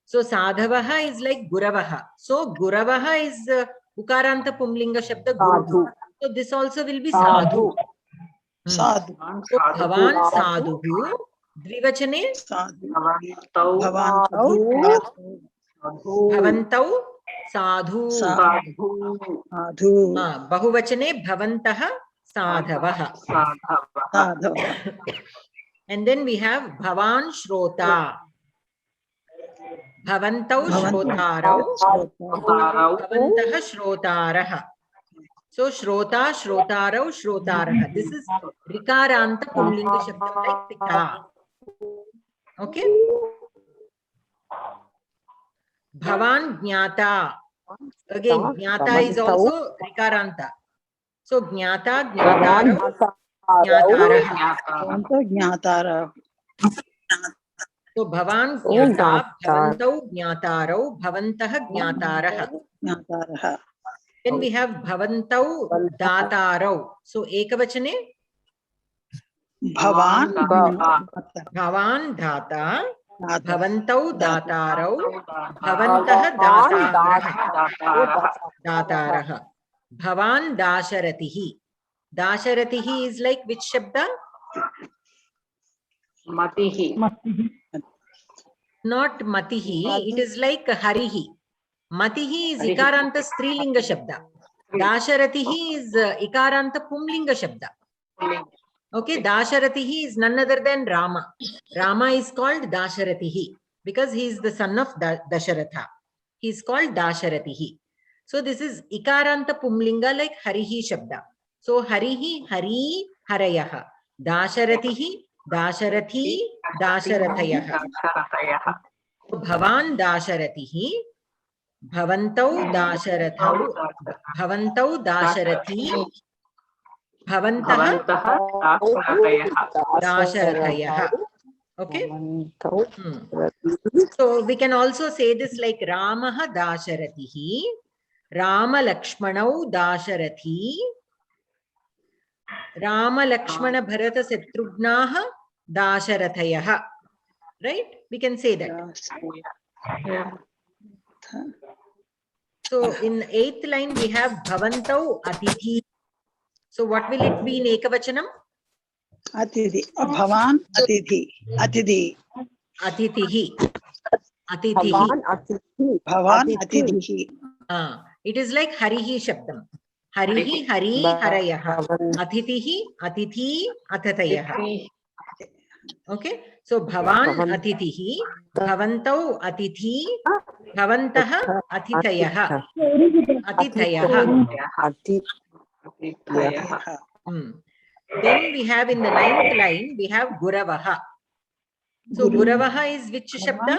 So Sadhavaha is like Guravaha. So Guravaha is Ukaranta Pumlinga Shabda Guru. So this also will be Sadhu. Sadhu. So Bhavan Sadhuhu. Dvivachane? Bhavantau Sadhu. Bahuvachane Bhavantaha Sadhavaha. And then we have Bhavan Shrota. Bhavantau Shrotarau. Bhavantaha Shrotaraha. So Shrota, Shrotarau, Shrotarah. This is Rikaranta Pumlinga Shabdam like Pita. Okay. Bhavan Jnata. Again, Jnata is also Rikaranta. So Jnata, Jnatarau, Jnatarah. Jnatara. So Bhavan Jnata, Bhavantau Jnatarau, Bhavantah Jnatarah. Jnatara. Then we have Bhavantau Datarau. So Ekavachane? Bhavan. Bhavan Dhata. Bhavantau Datarau. Bhavantah Datarah. Bhavan Dasharatihi. Dasharatihi is like which Shabda? Matihi. Not Matihi. It is like Harihi. Matihi is Ikaranta Strilinga Shabda. Dasharatihi is Ikaranta Pumlinga Shabda. Okay, Dasharatihi is none other than Rama. Rama is called Dasharatihi because he is the son of Dasharatha. He is called Dasharatihi. So this is Ikaranta Pumlinga like Harihi Shabda. So Harihi, Hari, Harayaha. Dasharatihi, Dasharathi, Dasharathayaha. So Bhavan Dasharatihi, Bhavantau Dasharathau, Bhavantau Dasharathi, Bhavantah Dasharathayah. Okay. So we can also say this like Ramaha Dasharatihi, Rama Lakshmanau Dasharathi, Rama Lakshmana Bharata Satrugnaha Dasharathayah. Right? We can say that. So in 8th line we have Bhavantau Atithi. So what will it be in Ekavachanam? Atithi. Bhavan Atithi. Atithi. Atithihi. Atithihi. Bhavan Atithi. It is like Harihi Shabdam. Harihi, Hari, Harayaha. Atithihi, Atithi, Atatayaha. Okay. So Bhavan Atithihi, Bhavantau Atithi, Bhavantaha Atitayaha. Atitayaha. Then we have in the 9th line, we have Guravaha. So Guravaha is which Shabda?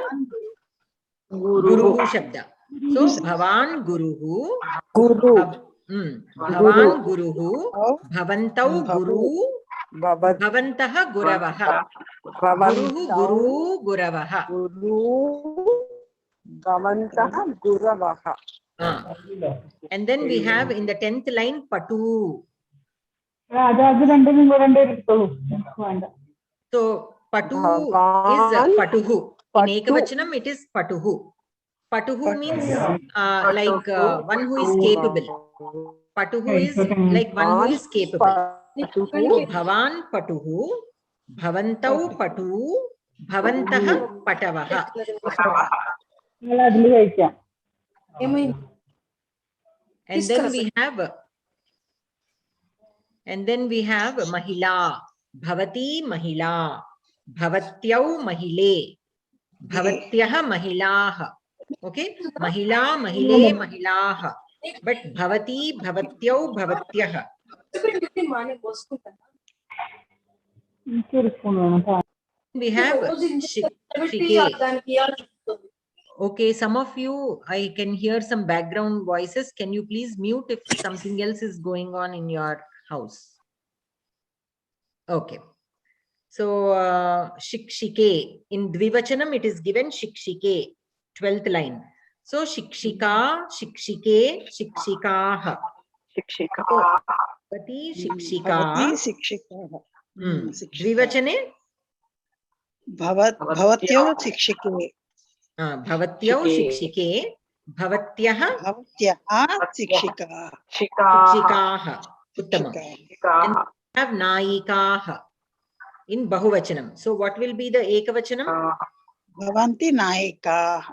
Guruhu Shabda. So Bhavan Guruhu. Bhavan Guruhu. Bhavantau Guru. Bhavantaha Guravaha. Guruhu Guru Guravaha. And then we have in the 10th line Patu. So Patu is Patuhu. In Ekavachanam it is Patuhu. Patuhu means like one who is capable. Patuhu is like one who is capable. So Bhavan Patuhu, Bhavantau Patu, Bhavantaha Patavaha. And then we have Mahila, Bhavati Mahila, Bhavatyau Mahile, Bhavatyaha Mahilaha. Okay, Mahila, Mahile, Mahilaha. But Bhavati, Bhavatyau, Bhavatyaha. We have Shike. Okay, some of you, I can hear some background voices. Can you please mute if something else is going on in your house? Okay. So, Shikshike. In Dvivachanam, it is given Shikshike, 12th line. So, Shikshika, Shikshike, Shikshikaha. Shikshika. Bhavati, Shikshika. Dvivachane? Bhavatyau Shikshike. Bhavatyau Shikshike. Bhavatyaha Shikshika. Shikshikaha. Uttama. And we have Naikaha in Bahuvachanam. So what will be the Ekavachanam? Bhavanti Naika.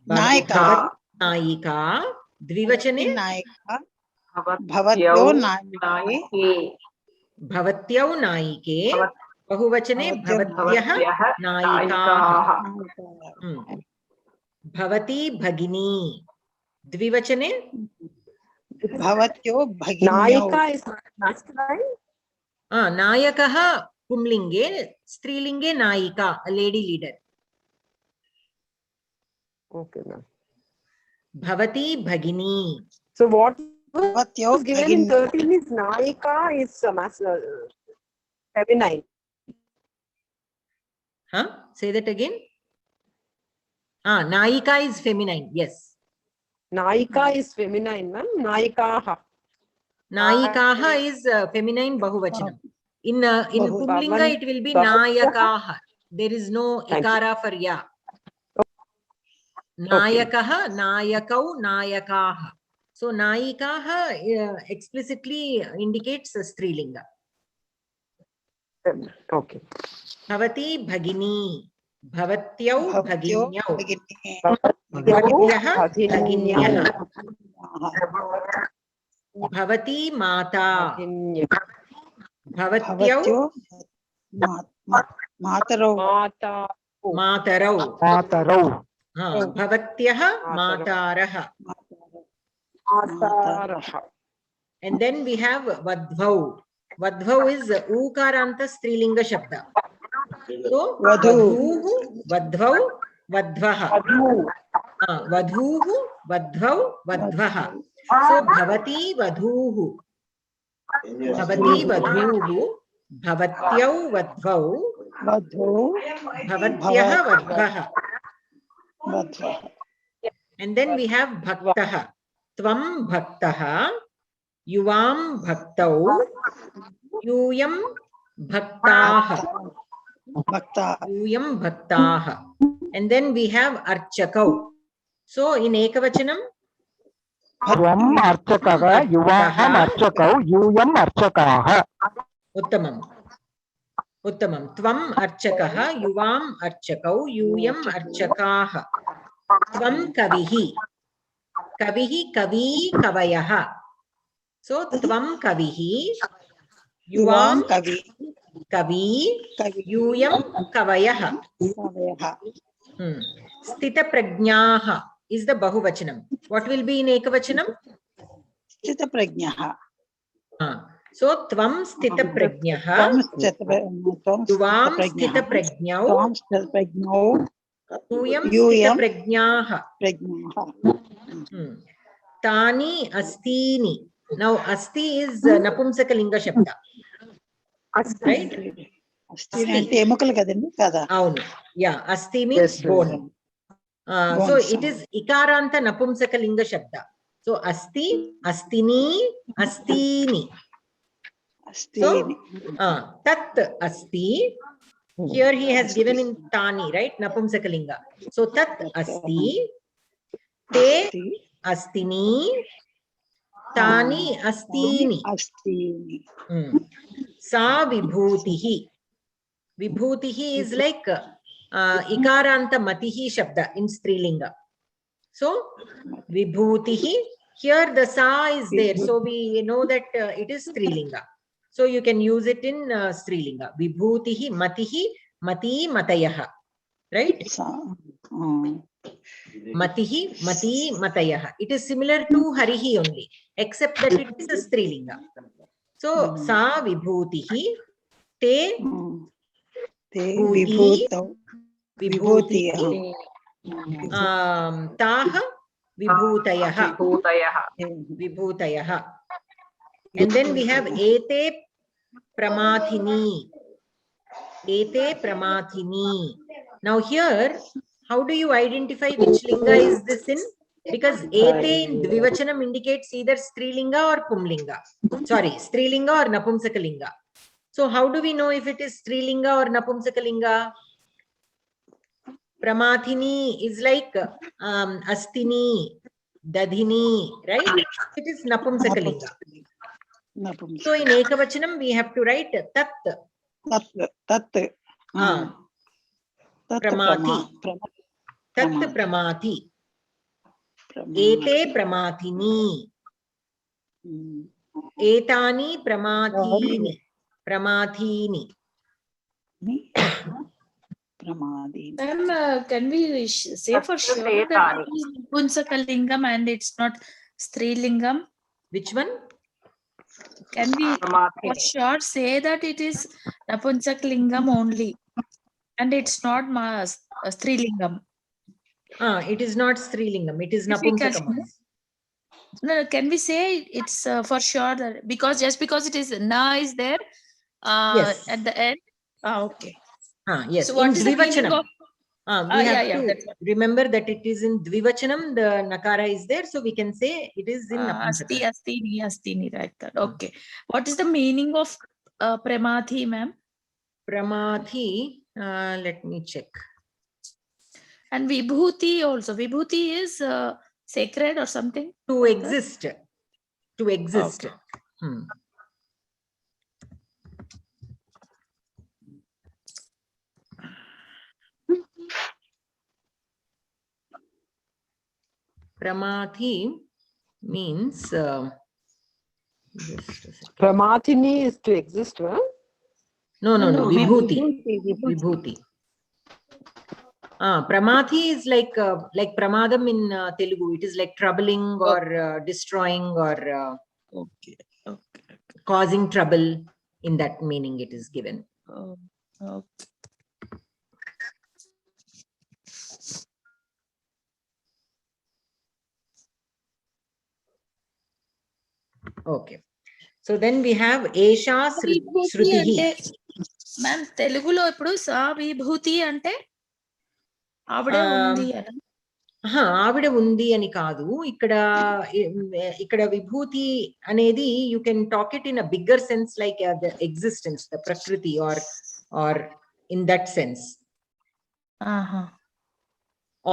Naika. Naika. Dvivachane? Naika. Bhavatyau Naike. Bhavatyau Naike. Bahuvachane Bhavatyaha Naikaha. Bhavati Bhagini. Dvivachane? Bhavatyo bhaginyau. Nayika is masculine. Nayakaha pumlinge, strilinge nayika, a lady leader. Okay, ma'am. Bhavati bhagini. So what Bhavatyo was given in bhaginyau. 13 is Nayika is feminine. Say that again. Nayika is feminine. Yes. Nayika is feminine, ma'am. Nayikaha. Nayikaha is feminine bahuvachanam. In Pumlinga, it will be Nayakaha. There is no ikara for ya. Nayakaha, Nayakau, Nayakaha. So Nayikaha explicitly indicates strilinga. Okay. Bhavati bhagini. Bhavatyau bhaginyau. Bhavatyaha bhaginyah. Bhavati mata. Bhavatyau Matarau. matarau. Matarau. Bhavatyaha mataraha. And then we have vadvau. Vadvau is ukaranta strilinga shabda. So vadhuhu, vadvau, vadvaha. Vadhuhu, vadvau, vadvaha. So bhavati vadhuhu. Bhavati vadhuhu. Bhavatyau vadvau. Bhavatyaha vadvaha. And then we have bhaktaha. Tvam bhaktaha. Yuvam bhaktau. Yuyam bhaktaha. Yuyam bhaktaha. And then we have archakau. So in ekavachanam, Tvam archakaha, yuvam archakau, yuyam archakaha. Uttamam. Uttamam. Tvam archakaha, yuvam archakau, yuyam archakaha. Tvam kavihi. Kavihi, kavi, kavayaha. So tvam kavihi, yuvam kavi, yuyam kavayaha. Sthita prajnaha is the bahuvachanam. What will be in ekavachanam? Sthita prajnaha. So tvam sthita prajnaha, yuvam sthita prajnau, yuyam sthita prajnaha. Tani astini. Now asti is napumsakalinga shabda. Right? Avunu. Yeah, asti means bone. So it is ikaranta napumsakalinga shabda. So asti, astini, astini. So tat asti. Here he has given in tani, right? Napumsakalinga. So tat asti, te astini, tani astini. Sa vibhutihi. Vibhutihi is like ikaranta matihi shabda in strilinga. So vibhutihi, here the sa is there. So we know that it is strilinga. So you can use it in strilinga. Vibhutihi, matihi, mati, matayaha. Right? Matihi, mati, matayaha. It is similar to harihi only, except that it is a strilinga. So sa vibhutihi, te bhuti, vibhutihi, taha vibhutayaha. Vibhutayaha. And then we have ete pramathini. Ete pramathini. Now here, how do you identify which linga is this in? Because ete in dvivachanam indicates either strilinga or pumlinga. Sorry, strilinga or napumsakalinga. So how do we know if it is strilinga or napumsakalinga? Pramathini is like astini, dadhini, right? It is napumsakalinga. So in ekavachanam we have to write tat. Pramathi. Tat pramathi. Ete pramathini. Etani pramathini. Pramathini. Ma'am, can we say for sure that it is Punsakalingam and it's not Strilingam? Which one? Can we for sure say that it is Napunsak Lingam only and it's not Strilingam? It is not Strilingam, it is Because- Napunsakam. No, can we say it's for sure that just because it is na is there Yes. at the end? Okay. Yes, So what in is the meaning Dvivachanam. of? We have yeah, to that's what. remember that it is in Dvivachanam, the Nakara is there, so we can say it is in Asti, Napunsakam. Astini, right? That. Okay. What is the meaning of Pramathi, ma'am? Pramathi, let me check. And Vibhuti also. Vibhuti is sacred or something? To like exist. To exist. Okay. Pramathi means just a second. Pramathini is to exist, huh? No, Vibhuti. Vibhuti. Pramathi is like pramadam in Telugu. It is like troubling or destroying or causing trouble. In that meaning, it is given. Okay. Okay. So then we have Esha Srutihi. Ma'am, Telugulo ippudu sa Vibhuti ante avide undi ana. ఆవిడ ఉంది అని కాదు ఇక్కడ విభూతి అనేది you can talk it in a bigger sense like the existence, the prakriti or in that sense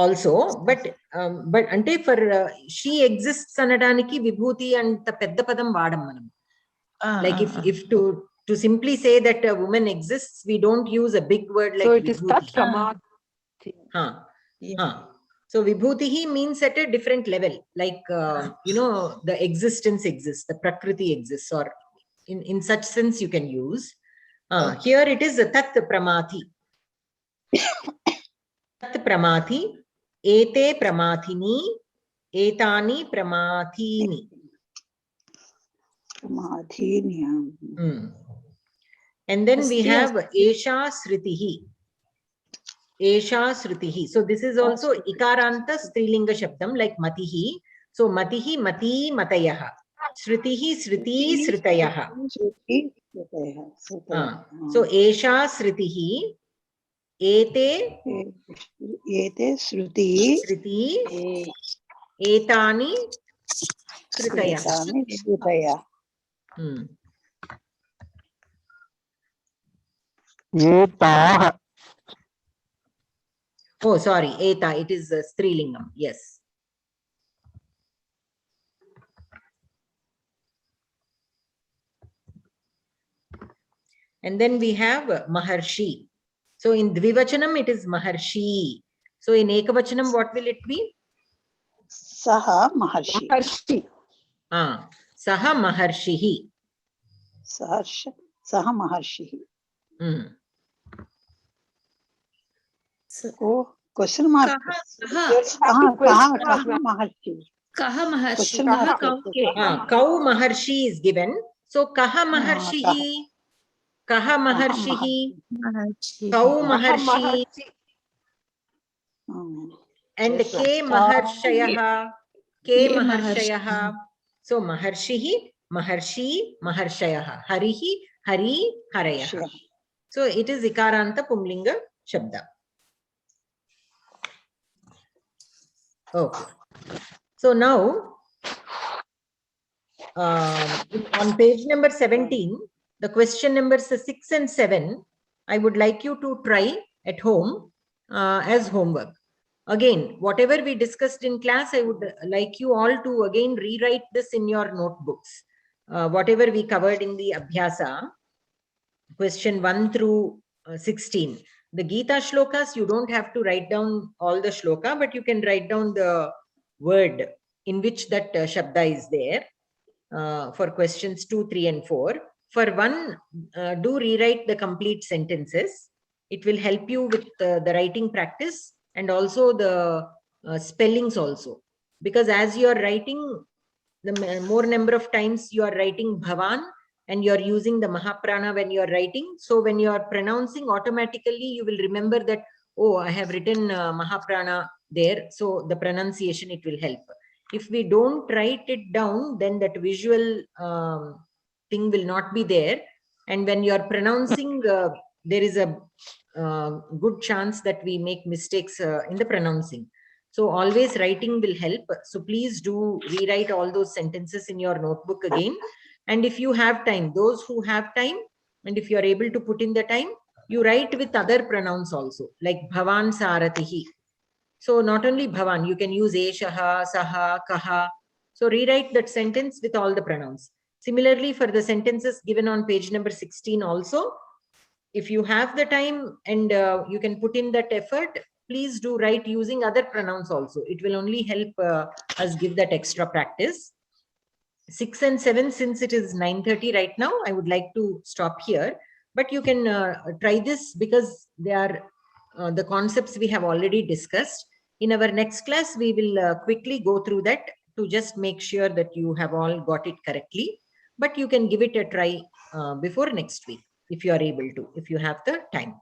also, but అంటే for she exists అనడానికి విభూతి అంత పెద్ద పదం వాడం మనం. Like if to simply say that a woman exists, we don't use a big word like so it is vibhuti. Tat So vibhutihi means at a different level, like the existence exists, the prakriti exists, or in such sense you can use. Here it is tat pramathi. Tat pramathi, ete pramathini, etani pramathini. And then we have Esha Srutihi. Esha Srutihi. So this is also Ikaranta Strilinga Shabdam like Matihi. So Matihi, Mati, Matayaha. Srutihi, Sruti, Srutayaha. So Esha Srutihi, Ete Sruti, Etani Srutayaha. Etaha. Oh, sorry, Eta, it is Strilingam, yes. And then we have Maharshi. So in Dvivachanam, it is Maharshi. So in Ekavachanam, what will it be? Saha Maharshi. Saha Maharshihi. Saha Maharshi. Oh, question mark. Kaha Maharshi. Kaha Maharshi. Kau Maharshi is given. So Kaha Maharshihi. Kaha Maharshihi. Kau Maharshi. And Ke Maharshayaha. Ke Maharshayaha. So Maharshihi, Maharshi, Maharshayaha. Harihi, Hari, Harayaha. So it is Ikaranta Pumlinga Shabda. Okay. So now, on page number 17, the question numbers 6 and 7, I would like you to try at home as homework. Again, whatever we discussed in class, I would like you all to again rewrite this in your notebooks. Whatever we covered in the Abhyasa, question 1 through 16. The Geetha shlokas, you don't have to write down all the shloka, but you can write down the word in which that shabda is there for questions 2, 3, and 4. For one, do rewrite the complete sentences. It will help you with the writing practice and also the spellings also. Because as you are writing, the more number of times you are writing Bhavan and you are using the Mahaprana when you are writing. So when you are pronouncing, automatically you will remember that, oh, I have written Mahaprana there. So the pronunciation, it will help. If we don't write it down, then that visual thing will not be there. And when you are pronouncing, there is a good chance that we make mistakes in the pronouncing. So always writing will help. So please do rewrite all those sentences in your notebook again. And if you have time, those who have time, and if you are able to put in the time, you write with other pronouns also, like Bhavan Saratihi. So not only Bhavan, you can use Eshaha, Saha, Kaha. So rewrite that sentence with all the pronouns. Similarly, for the sentences given on page number 16 also, if you have the time and you can put in that effort, please do write using other pronouns also. It will only help us give that extra practice. 6 and 7, since it is 9:30 right now, I would like to stop here. But you can try this because they are the concepts we have already discussed. In our next class, we will quickly go through that to just make sure that you have all got it correctly. But you can give it a try before next week if you are able to, if you have the time.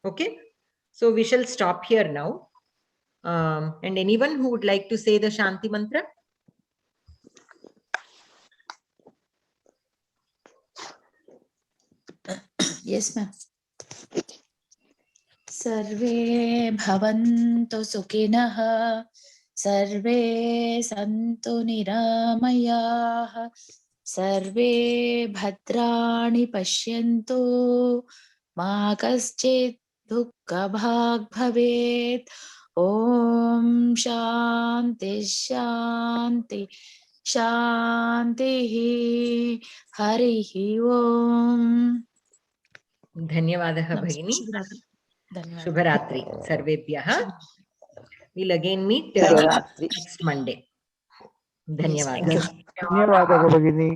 Okay, so we shall stop here now. And anyone who would like to say the Shanti Mantra? Yes, ma'am. Sarve bhavantu sukhinah, sarve santu niramayah, sarve bhadrani pashyantu, ma kaschit dukkha bhag bhavet. Om Shanti Shanti Shanti Harihi Om. Dhanyavadaha Bhagini. Dhanyawad. Shubharatri Sarvebhyaha. We'll again meet Shubharatri. next Monday. Yes, Dhanyavadaha. thank you. ಧನ್ಯವಾದಗಳು ಭಗಿನಿ.